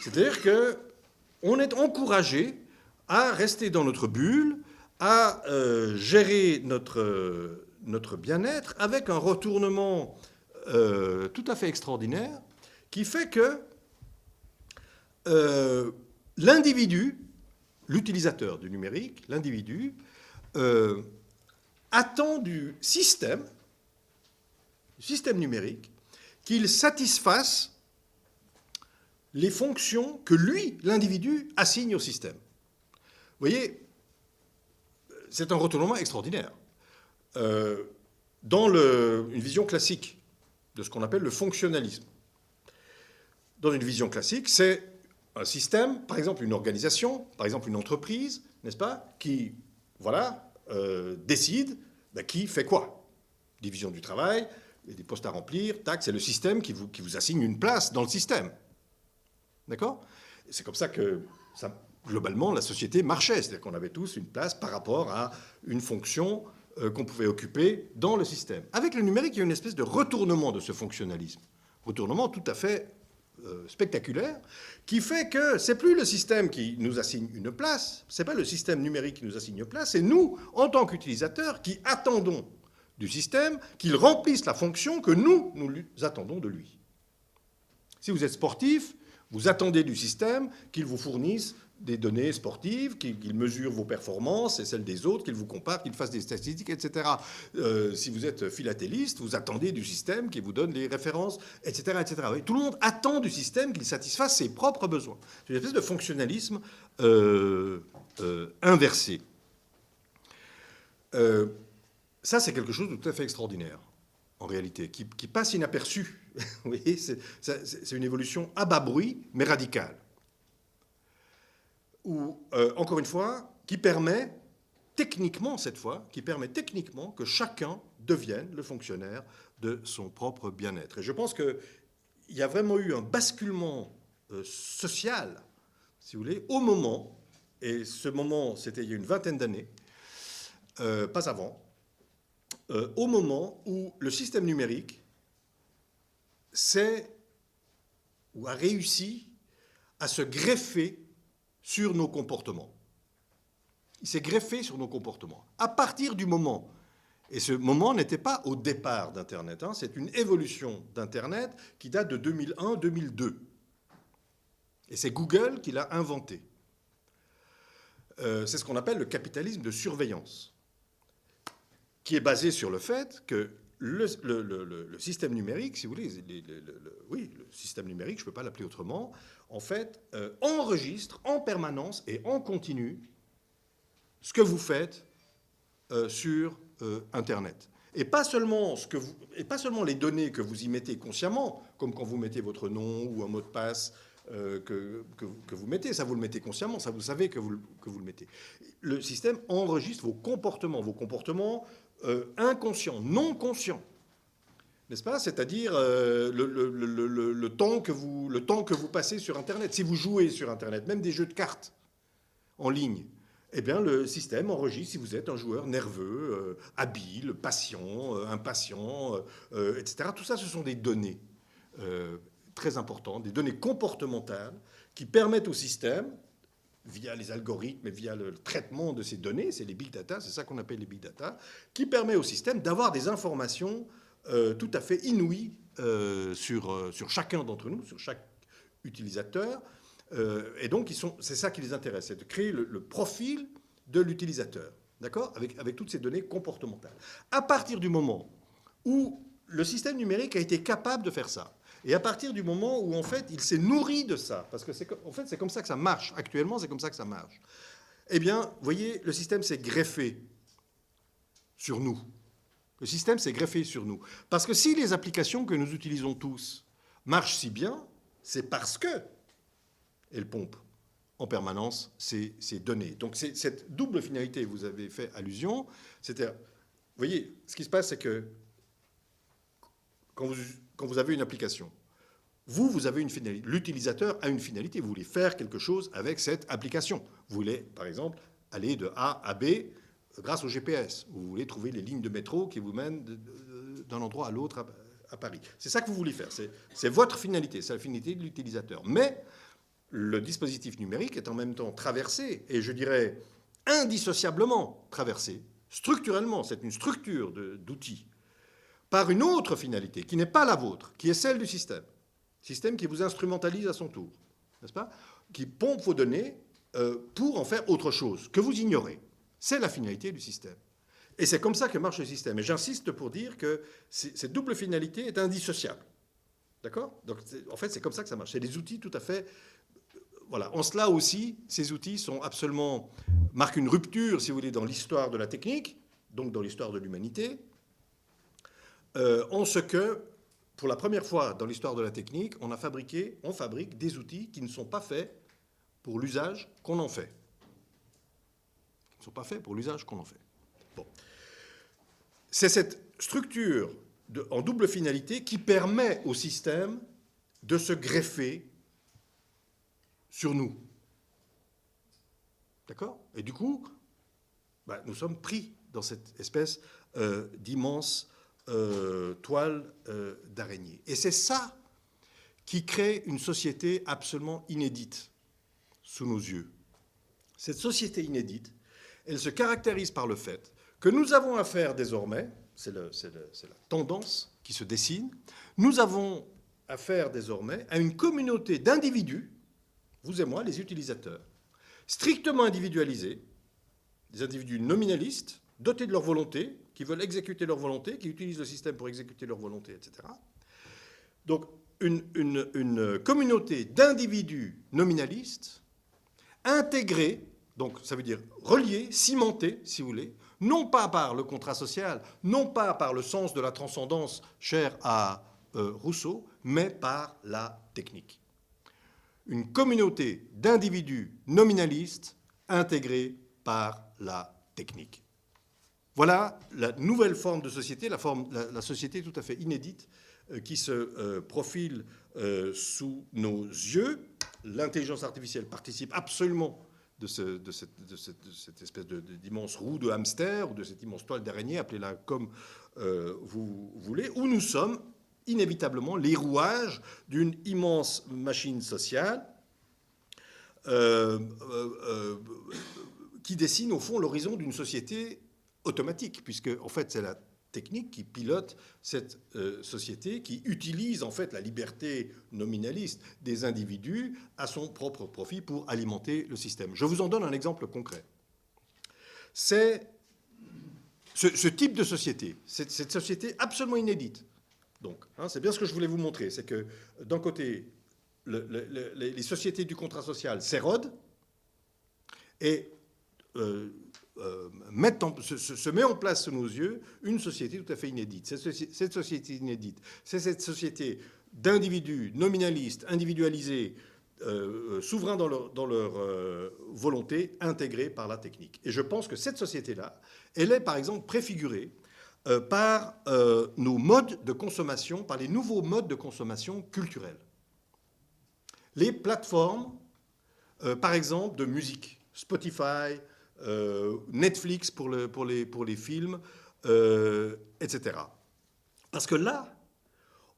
C'est-à-dire qu'on est encouragé à rester dans notre bulle, à gérer notre bien-être avec un retournement tout à fait extraordinaire qui fait que l'individu, l'utilisateur du numérique, l'individu, attend du système numérique qu'il satisfasse les fonctions que lui, l'individu, assigne au système. Vous voyez, c'est un retournement extraordinaire. Dans une vision classique de ce qu'on appelle le fonctionnalisme. Dans une vision classique, c'est un système, par exemple une organisation, par exemple une entreprise, n'est-ce pas, qui, décide qui fait quoi. Division du travail, il y a des postes à remplir, tac, c'est le système qui vous assigne une place dans le système. D'accord ? C'est comme ça que, globalement, la société marchait. C'est-à-dire qu'on avait tous une place par rapport à une fonction qu'on pouvait occuper dans le système. Avec le numérique, il y a une espèce de retournement de ce fonctionnalisme. Retournement tout à fait spectaculaire, qui fait que c'est plus le système qui nous assigne une place, c'est pas le système numérique qui nous assigne une place, c'est nous, en tant qu'utilisateurs, qui attendons du système qu'il remplisse la fonction que nous attendons de lui. Si vous êtes sportif, vous attendez du système qu'il vous fournisse des données sportives, qu'il mesure vos performances et celles des autres, qu'il vous compare, qu'il fasse des statistiques, etc. Si vous êtes philatéliste, vous attendez du système qui vous donne les références, etc. etc. Oui, tout le monde attend du système qu'il satisfasse ses propres besoins. C'est une espèce de fonctionnalisme inversé. Ça, c'est quelque chose de tout à fait extraordinaire, en réalité, qui passe inaperçu. Vous voyez, c'est une évolution à bas bruit, mais radicale. Ou, encore une fois, qui permet techniquement que chacun devienne le fonctionnaire de son propre bien-être. Et je pense qu'il y a vraiment eu un basculement social, si vous voulez, au moment, et ce moment, c'était il y a une vingtaine d'années, pas avant, au moment où le système numérique a réussi à se greffer sur nos comportements. Il s'est greffé sur nos comportements. À partir du moment, et ce moment n'était pas au départ d'Internet, c'est une évolution d'Internet qui date de 2001-2002. Et c'est Google qui l'a inventé. C'est ce qu'on appelle le capitalisme de surveillance, qui est basé sur le fait que le système numérique, si vous voulez, le système numérique, je ne peux pas l'appeler autrement, en fait, enregistre en permanence et en continu ce que vous faites sur Internet. Et pas seulement les données que vous y mettez consciemment, comme quand vous mettez votre nom ou un mot de passe que vous mettez, ça vous le mettez consciemment, ça vous savez que vous le mettez. Le système enregistre vos comportements inconscients, non conscients. N'est-ce pas ? C'est-à-dire le temps que vous passez sur Internet. Si vous jouez sur Internet, même des jeux de cartes en ligne, eh bien, le système enregistre si vous êtes un joueur nerveux, habile, patient, impatient, etc. Tout ça, ce sont des données très importantes, des données comportementales qui permettent au système via les algorithmes et via le traitement de ces données, c'est les big data, c'est ça qu'on appelle les big data, qui permet au système d'avoir des informations tout à fait inouïes sur chacun d'entre nous, sur chaque utilisateur. Et donc, c'est ça qui les intéresse, c'est de créer le profil de l'utilisateur, d'accord, avec toutes ces données comportementales. À partir du moment où le système numérique a été capable de faire ça, et à partir du moment où, en fait, il s'est nourri de ça, parce que en fait, c'est comme ça que ça marche. Actuellement, c'est comme ça que ça marche. Eh bien, vous voyez, le système s'est greffé sur nous. Le système s'est greffé sur nous. Parce que si les applications que nous utilisons tous marchent si bien, c'est parce qu'elles pompent en permanence ces données. Donc, c'est cette double finalité, vous avez fait allusion. C'est-à-dire, vous voyez, ce qui se passe, c'est que quand vous avez une application, vous avez une finalité. L'utilisateur a une finalité. Vous voulez faire quelque chose avec cette application. Vous voulez, par exemple, aller de A à B grâce au GPS. Vous voulez trouver les lignes de métro qui vous mènent d'un endroit à l'autre à Paris. C'est ça que vous voulez faire. C'est votre finalité. C'est la finalité de l'utilisateur. Mais le dispositif numérique est en même temps traversé, et je dirais indissociablement traversé, structurellement, c'est une structure d'outils, par une autre finalité, qui n'est pas la vôtre, qui est celle du système. Système qui vous instrumentalise à son tour, n'est-ce pas? Qui pompe vos données pour en faire autre chose, que vous ignorez. C'est la finalité du système. Et c'est comme ça que marche le système. Et j'insiste pour dire que cette double finalité est indissociable. D'accord? Donc, en fait, c'est comme ça que ça marche. C'est des outils tout à fait... Voilà. En cela aussi, ces outils marquent une rupture, si vous voulez, dans l'histoire de la technique, donc dans l'histoire de l'humanité, en ce que, pour la première fois dans l'histoire de la technique, on fabrique des outils qui ne sont pas faits pour l'usage qu'on en fait. Qui ne sont pas faits pour l'usage qu'on en fait. Bon. C'est cette structure en double finalité qui permet au système de se greffer sur nous. D'accord? Et du coup, nous sommes pris dans cette espèce d'immense toile d'araignée. Et c'est ça qui crée une société absolument inédite sous nos yeux. Cette société inédite, elle se caractérise par le fait que nous avons affaire désormais, c'est la tendance qui se dessine, nous avons affaire désormais à une communauté d'individus, vous et moi, les utilisateurs, strictement individualisés, des individus nominalistes, dotés de leur volonté, qui veulent exécuter leur volonté, qui utilisent le système pour exécuter leur volonté, etc. Donc, une communauté d'individus nominalistes, intégrés, donc ça veut dire reliés, cimentés, si vous voulez, non pas par le contrat social, non pas par le sens de la transcendance cher à Rousseau, mais par la technique. Une communauté d'individus nominalistes intégrés par la technique. Voilà la nouvelle forme de société, la société tout à fait inédite qui se profile sous nos yeux. L'intelligence artificielle participe absolument de cette espèce d'immense roue de hamster ou de cette immense toile d'araignée, appelez-la comme vous voulez, où nous sommes inévitablement les rouages d'une immense machine sociale qui dessine au fond l'horizon d'une société automatique, puisque en fait c'est la technique qui pilote cette société, qui utilise en fait la liberté nominaliste des individus à son propre profit pour alimenter le système. Je vous en donne un exemple concret. C'est ce type de société, cette société absolument inédite. Donc, c'est bien ce que je voulais vous montrer, c'est que d'un côté, les sociétés du contrat social s'érodent et se met en place sous nos yeux une société tout à fait inédite. Cette société inédite, c'est cette société d'individus nominalistes, individualisés, souverains dans leur volonté, intégrés par la technique. Et je pense que cette société-là, elle est par exemple préfigurée par nos modes de consommation, par les nouveaux modes de consommation culturels. Les plateformes, par exemple, de musique, Spotify, Netflix pour les films, etc. Parce que là,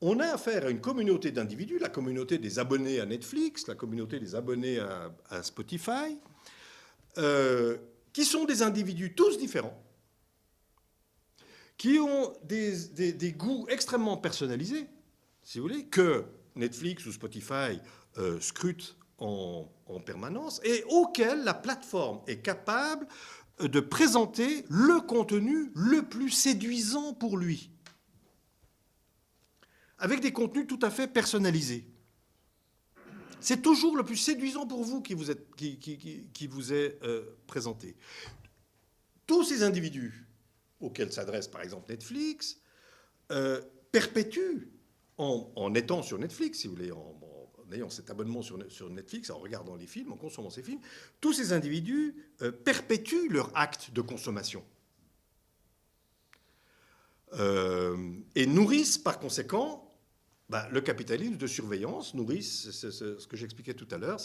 on a affaire à une communauté d'individus, la communauté des abonnés à Netflix, la communauté des abonnés à Spotify, qui sont des individus tous différents, qui ont des goûts extrêmement personnalisés, si vous voulez, que Netflix ou Spotify scrutent en permanence, et auxquels la plateforme est capable de présenter le contenu le plus séduisant pour lui, avec des contenus tout à fait personnalisés. C'est toujours le plus séduisant pour vous qui vous est présenté. Tous ces individus auxquels s'adresse par exemple Netflix perpétuent, en étant sur Netflix, si vous voulez, en ayant cet abonnement sur Netflix, en regardant les films, en consommant ces films, tous ces individus perpétuent leur acte de consommation. Et nourrissent par conséquent le capitalisme de surveillance, nourrissent ce que j'expliquais tout à l'heure,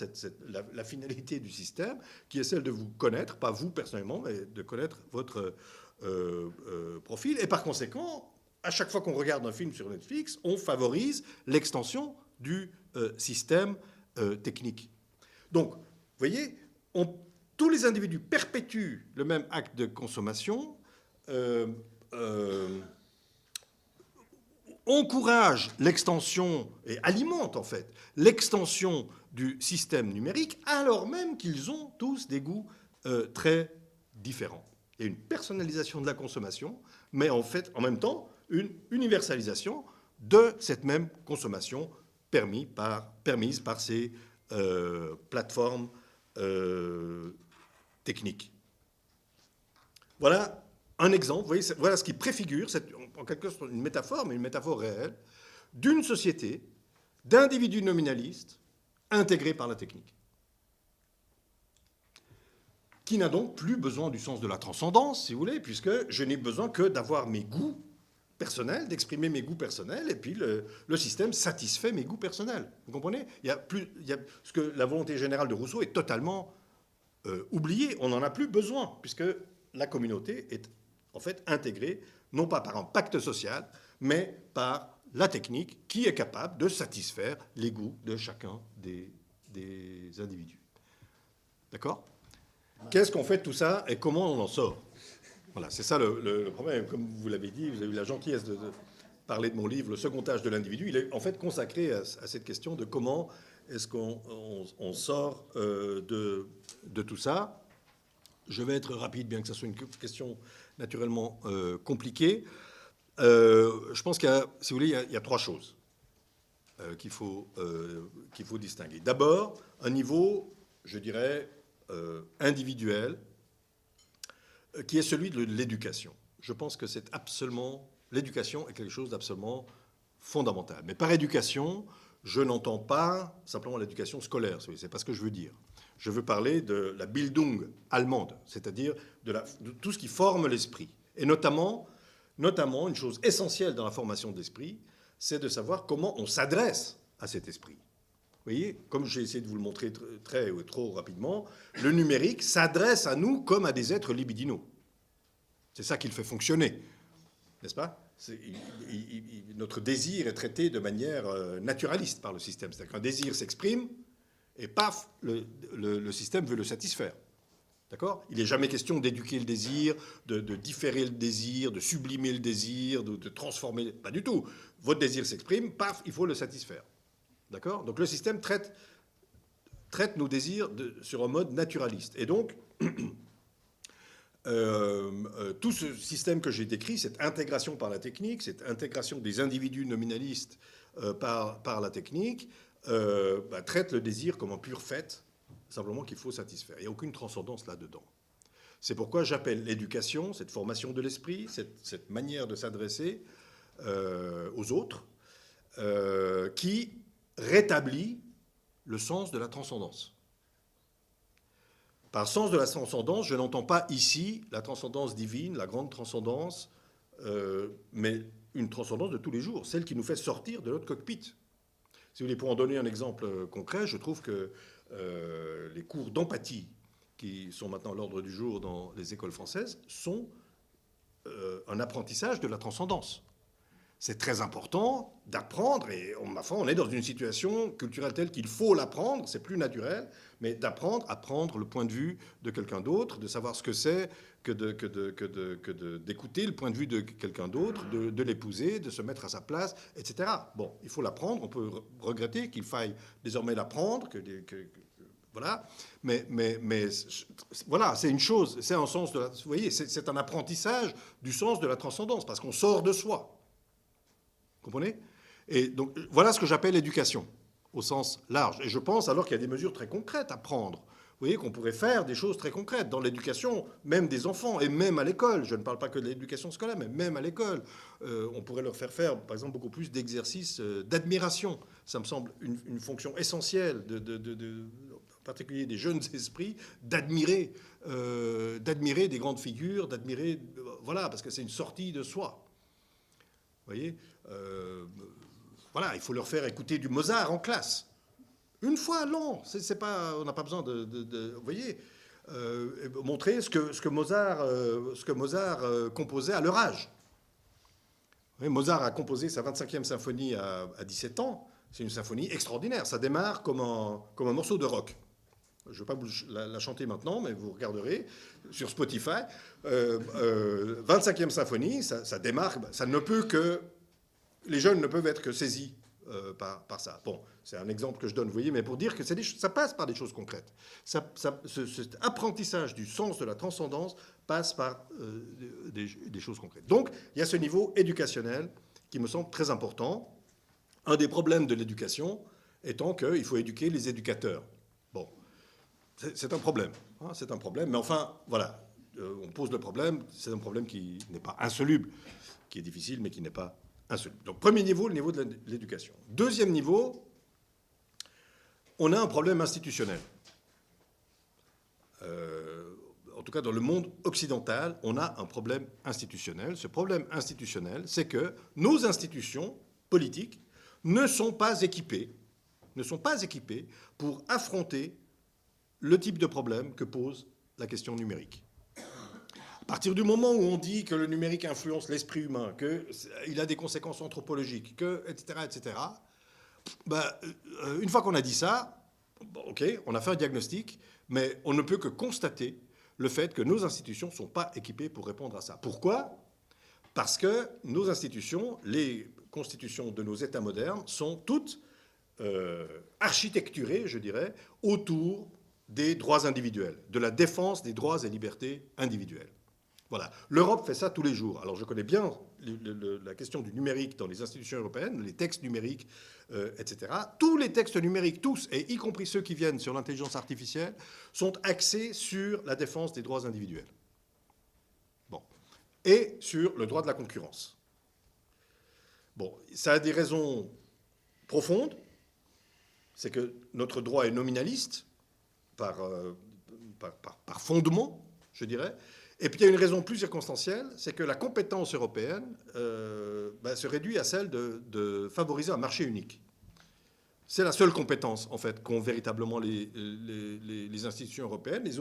la finalité du système, qui est celle de vous connaître, pas vous personnellement, mais de connaître votre profil. Et par conséquent, à chaque fois qu'on regarde un film sur Netflix, on favorise l'extension du système technique. Donc, vous voyez, tous les individus perpétuent le même acte de consommation, encouragent l'extension et alimentent en fait l'extension du système numérique, alors même qu'ils ont tous des goûts très différents. Il y a une personnalisation de la consommation, mais en fait, en même temps, une universalisation de cette même consommation permise par ces plateformes techniques. Voilà un exemple, vous voyez, voilà ce qui préfigure, en quelque sorte une métaphore, mais une métaphore réelle, d'une société d'individus nominalistes intégrés par la technique, qui n'a donc plus besoin du sens de la transcendance, si vous voulez, puisque je n'ai besoin que d'avoir mes goûts personnels, d'exprimer mes goûts personnels, et puis le système satisfait mes goûts personnels. Vous comprenez ? Parce que la volonté générale de Rousseau est totalement oubliée. On n'en a plus besoin, puisque la communauté est en fait intégrée, non pas par un pacte social, mais par la technique qui est capable de satisfaire les goûts de chacun des individus. D'accord ? Qu'est-ce qu'on fait de tout ça et comment on en sort ? Voilà, c'est ça le problème. Comme vous l'avez dit, vous avez eu la gentillesse de parler de mon livre, Le second âge de l'individu. Il est en fait consacré à cette question de comment est-ce qu'on sort de tout ça. Je vais être rapide, bien que ce soit une question naturellement compliquée. Je pense qu'il y a, si vous voulez, il y a trois choses qu'il faut distinguer. D'abord, un niveau, je dirais, individuel, qui est celui de l'éducation. Je pense que l'éducation est quelque chose d'absolument fondamental. Mais par éducation, je n'entends pas simplement l'éducation scolaire, c'est pas ce que je veux dire. Je veux parler de la Bildung allemande, c'est-à-dire de tout ce qui forme l'esprit. Et notamment, une chose essentielle dans la formation de l'esprit, c'est de savoir comment on s'adresse à cet esprit. Vous voyez, comme j'ai essayé de vous le montrer très ou trop rapidement, le numérique s'adresse à nous comme à des êtres libidinaux. C'est ça qui le fait fonctionner, n'est-ce pas ? Notre désir est traité de manière naturaliste par le système. C'est-à-dire qu'un désir s'exprime et paf, le système veut le satisfaire. D'accord ? Il n'est jamais question d'éduquer le désir, de différer le désir, de sublimer le désir, de transformer. Pas du tout. Votre désir s'exprime, paf, il faut le satisfaire. D'accord ? Donc le système traite nos désirs sur un mode naturaliste. Et donc, tout ce système que j'ai décrit, cette intégration par la technique, cette intégration des individus nominalistes par la technique, traite le désir comme un pur fait, simplement qu'il faut satisfaire. Il n'y a aucune transcendance là-dedans. C'est pourquoi j'appelle l'éducation, cette formation de l'esprit, cette manière de s'adresser aux autres, qui rétablit le sens de la transcendance. Par sens de la transcendance, je n'entends pas ici la transcendance divine, la grande transcendance, mais une transcendance de tous les jours, celle qui nous fait sortir de notre cockpit. Si vous voulez, pour en donner un exemple concret, je trouve que les cours d'empathie qui sont maintenant à l'ordre du jour dans les écoles françaises sont un apprentissage de la transcendance. C'est très important d'apprendre, et ma foi, on est dans une situation culturelle telle qu'il faut l'apprendre, c'est plus naturel, mais d'apprendre à prendre le point de vue de quelqu'un d'autre, de savoir ce que c'est que d'écouter le point de vue de quelqu'un d'autre, de l'épouser, de se mettre à sa place, etc. Bon, il faut l'apprendre, on peut regretter qu'il faille désormais l'apprendre, voilà, mais voilà, c'est une chose, c'est un sens de la, vous voyez, c'est un apprentissage du sens de la transcendance, parce qu'on sort de soi. Vous comprenez? Et donc, voilà ce que j'appelle l'éducation, au sens large. Et je pense alors qu'il y a des mesures très concrètes à prendre. Vous voyez qu'on pourrait faire des choses très concrètes dans l'éducation, même des enfants, et même à l'école. Je ne parle pas que de l'éducation scolaire, mais même à l'école. On pourrait leur faire, par exemple, beaucoup plus d'exercices d'admiration. Ça me semble une fonction essentielle, en particulier des jeunes esprits, d'admirer des grandes figures, d'admirer... Voilà, parce que c'est une sortie de soi. Vous voyez, voilà, il faut leur faire écouter du Mozart en classe. Une fois, non, c'est pas, on n'a pas besoin vous voyez, montrer ce que Mozart composait à leur âge. Vous voyez, Mozart a composé sa 25e symphonie à 17 ans. C'est une symphonie extraordinaire. Ça démarre comme un morceau de rock. Je ne vais pas vous la chanter maintenant, mais vous regarderez sur Spotify. 25e symphonie, ça démarre. Ça ne peut que... Les jeunes ne peuvent être que saisis par ça. Bon, c'est un exemple que je donne, vous voyez, mais pour dire que ça passe par des choses concrètes. Cet apprentissage du sens de la transcendance passe par des choses concrètes. Donc, il y a ce niveau éducationnel qui me semble très important. Un des problèmes de l'éducation étant qu'il faut éduquer les éducateurs. Bon, c'est un problème. Hein, c'est un problème, mais enfin, voilà. On pose le problème, c'est un problème qui n'est pas insoluble, qui est difficile, mais qui n'est pas insoluble. Donc, premier niveau, le niveau de l'éducation. Deuxième niveau, on a un problème institutionnel. En tout cas, dans le monde occidental, on a un problème institutionnel. Ce problème institutionnel, c'est que nos institutions politiques ne sont pas équipées pour affronter le type de problème que pose la question numérique. À partir du moment où on dit que le numérique influence l'esprit humain, qu'il a des conséquences anthropologiques, etc., une fois qu'on a dit ça, ok, on a fait un diagnostic, mais on ne peut que constater le fait que nos institutions ne sont pas équipées pour répondre à ça. Pourquoi ? Parce que nos institutions, les constitutions de nos États modernes, sont toutes architecturées, je dirais, autour des droits individuels, de la défense des droits et libertés individuelles. Voilà. L'Europe fait ça tous les jours. Alors je connais bien la question du numérique dans les institutions européennes, les textes numériques, etc. Tous les textes numériques, tous, et y compris ceux qui viennent sur l'intelligence artificielle, sont axés sur la défense des droits individuels. Bon. Et sur le droit de la concurrence. Bon, ça a des raisons profondes. C'est que notre droit est nominaliste par fondement, je dirais. Et puis il y a une raison plus circonstancielle, c'est que la compétence européenne se réduit à celle de favoriser un marché unique. C'est la seule compétence, en fait, qu'ont véritablement les institutions européennes. Les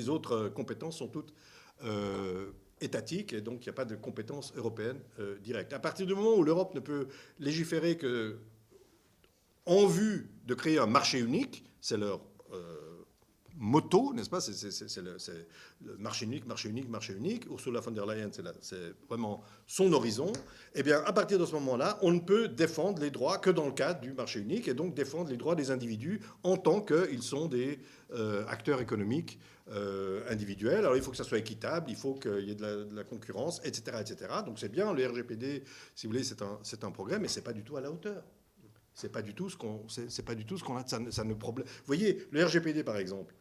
autres compétences sont toutes étatiques, et donc il n'y a pas de compétence européenne directe. À partir du moment où l'Europe ne peut légiférer qu'en vue de créer un marché unique, c'est leur motto, n'est-ce pas? C'est le marché unique, marché unique, marché unique. Ursula von der Leyen, c'est vraiment son horizon. Eh bien, à partir de ce moment-là, on ne peut défendre les droits que dans le cadre du marché unique, et donc défendre les droits des individus en tant qu'ils sont des acteurs économiques individuels. Alors, il faut que ça soit équitable, il faut qu'il y ait de la concurrence, etc., etc. Donc, c'est bien, le RGPD, si vous voulez, c'est un progrès, mais ce n'est pas du tout à la hauteur. C'est pas du tout ce qu'on a. Ça ne problème. Vous voyez, le RGPD, par exemple,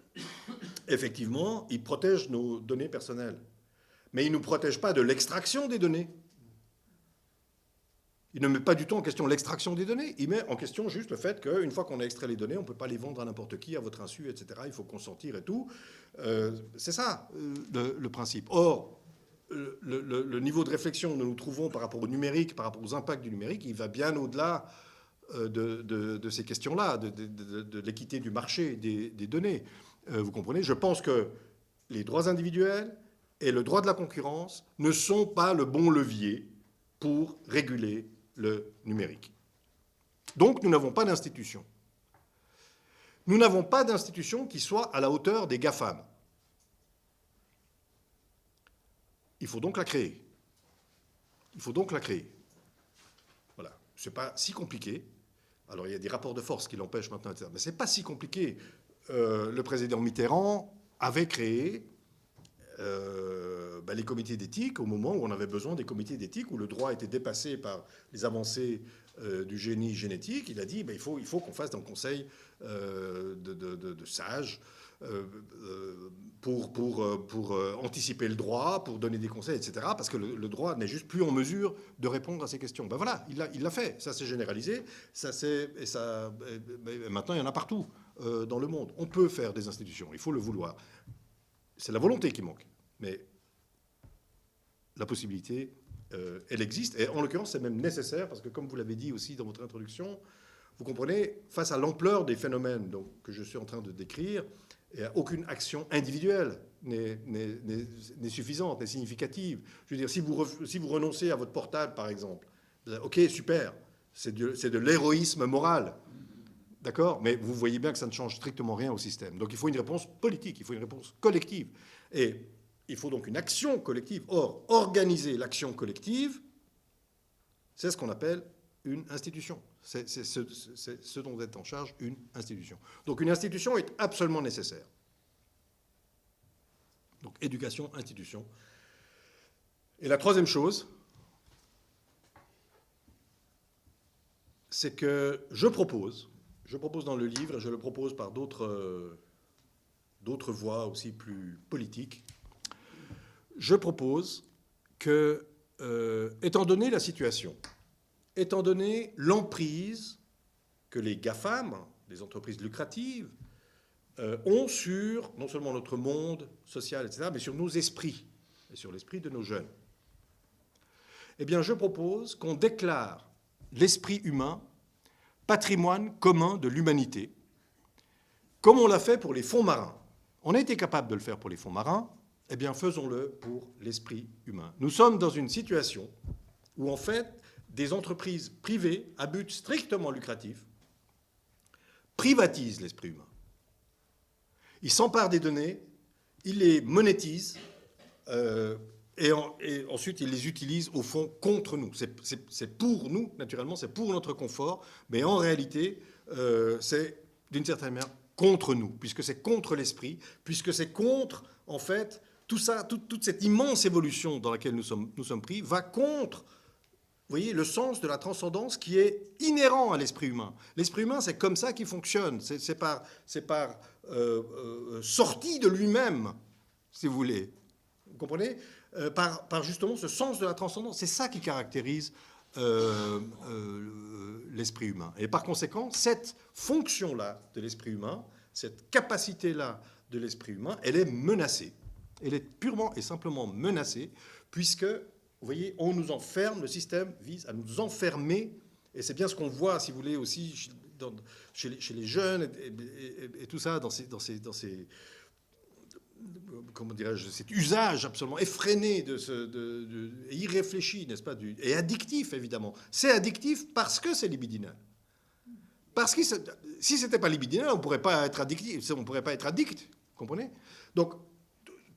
effectivement, il protège nos données personnelles. Mais il ne nous protège pas de l'extraction des données. Il ne met pas du tout en question l'extraction des données. Il met en question juste le fait qu'une fois qu'on a extrait les données, on ne peut pas les vendre à n'importe qui, à votre insu, etc. Il faut consentir et tout. C'est ça, le principe. Or, le niveau de réflexion que nous trouvons par rapport au numérique, par rapport aux impacts du numérique, il va bien au-delà de ces questions-là, de l'équité du marché des données. Vous comprenez ? Je pense que les droits individuels et le droit de la concurrence ne sont pas le bon levier pour réguler le numérique. Donc, nous n'avons pas d'institution. Nous n'avons pas d'institution qui soit à la hauteur des GAFAM. Il faut donc la créer. Il faut donc la créer. Voilà. Ce n'est pas si compliqué. Alors, il y a des rapports de force qui l'empêchent maintenant, etc. Mais ce n'est pas si compliqué. Le président Mitterrand avait créé les comités d'éthique au moment où on avait besoin des comités d'éthique, où le droit était dépassé par les avancées du génie génétique. Il a dit il faut qu'on fasse un conseil de sages pour anticiper le droit, pour donner des conseils, etc. Parce que le droit n'est juste plus en mesure de répondre à ces questions. Ben voilà, il l'a fait. Ça s'est généralisé. Maintenant, il y en a partout dans le monde. On peut faire des institutions. Il faut le vouloir. C'est la volonté qui manque. Mais la possibilité, elle existe. Et en l'occurrence, c'est même nécessaire parce que, comme vous l'avez dit aussi dans votre introduction, vous comprenez, face à l'ampleur des phénomènes que je suis en train de décrire, aucune action individuelle n'est suffisante, n'est significative. Je veux dire, si vous renoncez à votre portable, par exemple, ok, super, c'est de l'héroïsme moral. D'accord ? Mais vous voyez bien que ça ne change strictement rien au système. Donc il faut une réponse politique, il faut une réponse collective. Et il faut donc une action collective. Or, organiser l'action collective, c'est ce qu'on appelle une institution. C'est ce dont est en charge une institution. Donc une institution est absolument nécessaire. Donc éducation, institution. Et la troisième chose, c'est que je propose dans le livre, et je le propose par d'autres voies aussi plus politiques, je propose que, étant donné la situation, étant donné l'emprise que les GAFAM, les entreprises lucratives, ont sur non seulement notre monde social, etc., mais sur nos esprits, et sur l'esprit de nos jeunes, eh bien, je propose qu'on déclare l'esprit humain patrimoine commun de l'humanité, comme on l'a fait pour les fonds marins. On a été capable de le faire pour les fonds marins, eh bien faisons-le pour l'esprit humain. Nous sommes dans une situation où en fait des entreprises privées à but strictement lucratif privatisent l'esprit humain. Ils s'emparent des données, ils les monétisent et ensuite ils les utilisent au fond contre nous. C'est pour nous, naturellement, c'est pour notre confort, mais en réalité, c'est d'une certaine manière contre nous, puisque c'est contre l'esprit, puisque c'est contre, en fait, tout ça, toute cette immense évolution dans laquelle nous sommes pris, va contre, vous voyez, le sens de la transcendance qui est inhérent à l'esprit humain. L'esprit humain, c'est comme ça qu'il fonctionne, c'est par sortie de lui-même, si vous voulez. Vous comprenez ? Par justement ce sens de la transcendance. C'est ça qui caractérise l'esprit humain. Et par conséquent, cette fonction-là de l'esprit humain, cette capacité-là de l'esprit humain, elle est menacée. Elle est purement et simplement menacée, puisque, vous voyez, on nous enferme, le système vise à nous enfermer, et c'est bien ce qu'on voit, si vous voulez, aussi chez les jeunes et tout ça, dans ces comment dirais-je, cet usage absolument effréné, irréfléchi, n'est-ce pas, et addictif, évidemment. C'est addictif parce que c'est libidinal. Parce que si ce n'était pas libidinal, on ne pourrait pas être addictif, on ne pourrait pas être addict, vous comprenez ? Donc,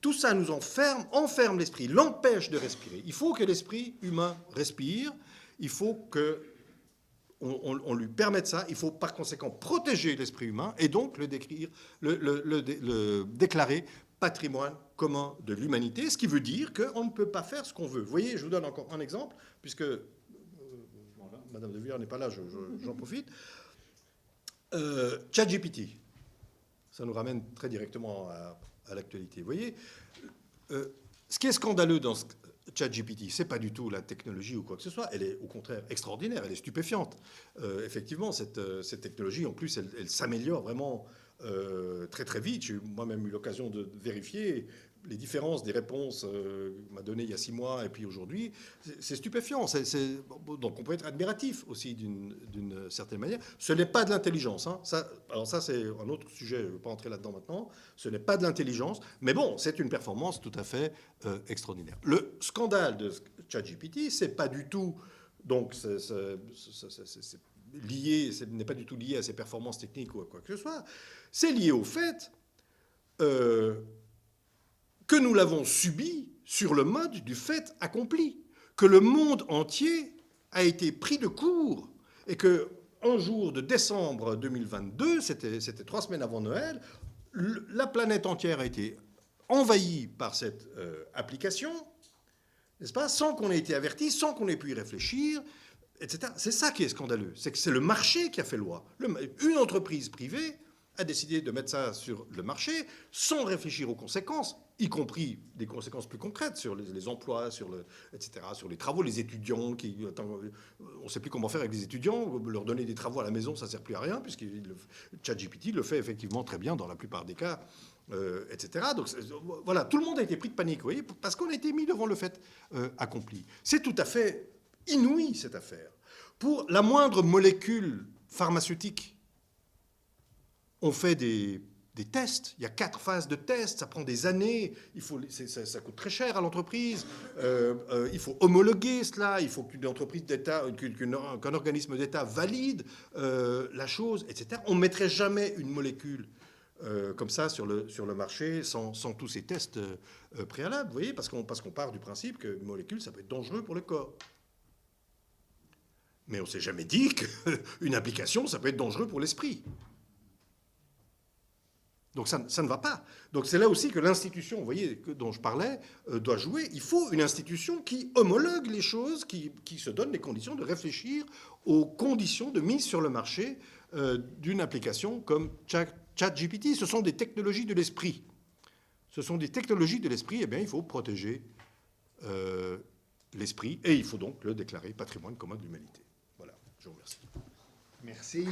tout ça nous enferme l'esprit, l'empêche de respirer. Il faut que l'esprit humain respire, il faut qu'on lui permette ça, il faut par conséquent protéger l'esprit humain et donc le déclarer patrimoine commun de l'humanité, ce qui veut dire qu'on ne peut pas faire ce qu'on veut. Vous voyez, je vous donne encore un exemple, puisque Madame de Villers n'est pas là, j'en profite. ChatGPT, ça nous ramène très directement à l'actualité. Vous voyez, ce qui est scandaleux dans ChatGPT, ce n'est pas du tout la technologie ou quoi que ce soit, elle est au contraire extraordinaire, elle est stupéfiante. Effectivement, cette technologie, en plus, elle s'améliore vraiment très très vite. J'ai moi-même eu l'occasion de vérifier. les différences des réponses qu'on m'a données il y a 6 mois et puis aujourd'hui, c'est stupéfiant. Donc on peut être admiratif aussi d'une certaine manière. Ce n'est pas de l'intelligence. Hein. Alors ça, c'est un autre sujet, je ne vais pas entrer là-dedans maintenant. Ce n'est pas de l'intelligence, mais bon, c'est une performance tout à fait extraordinaire. Le scandale de ChatGPT, c'est pas du tout... Donc, lié, ce n'est pas du tout lié à ses performances techniques ou à quoi que ce soit. C'est lié au fait que nous l'avons subi sur le mode du fait accompli, que le monde entier a été pris de court et que un jour de décembre 2022, c'était 3 semaines avant Noël, la planète entière a été envahie par cette application, n'est-ce pas, sans qu'on ait été averti, sans qu'on ait pu y réfléchir, etc. C'est ça qui est scandaleux, c'est que c'est le marché qui a fait loi. Une entreprise privée a décidé de mettre ça sur le marché sans réfléchir aux conséquences, y compris des conséquences plus concrètes sur les emplois, etc., sur les travaux, les étudiants. On ne sait plus comment faire avec les étudiants. Leur donner des travaux à la maison, ça ne sert plus à rien, puisque ChatGPT le fait effectivement très bien dans la plupart des cas, etc. Donc voilà, tout le monde a été pris de panique, vous voyez, parce qu'on a été mis devant le fait accompli. C'est tout à fait inouï, cette affaire. Pour la moindre molécule pharmaceutique, on fait des tests. Il y a 4 phases de tests. Ça prend des années. Ça coûte très cher à l'entreprise. Il faut homologuer cela. Il faut qu'une entreprise d'État, qu'un organisme d'État valide la chose, etc. On ne mettrait jamais une molécule comme ça sur le marché sans tous ces tests préalables. Vous voyez, parce qu'on part du principe qu'une molécule, ça peut être dangereux pour le corps. Mais on ne s'est jamais dit qu'une application, ça peut être dangereux pour l'esprit. Donc ça ne va pas. Donc c'est là aussi que l'institution, vous voyez, dont je parlais, doit jouer. Il faut une institution qui homologue les choses, qui se donne les conditions de réfléchir aux conditions de mise sur le marché d'une application comme ChatGPT. Ce sont des technologies de l'esprit. Ce sont des technologies de l'esprit, et bien il faut protéger l'esprit, et il faut donc le déclarer patrimoine commun de l'humanité. Voilà, je vous remercie. Merci.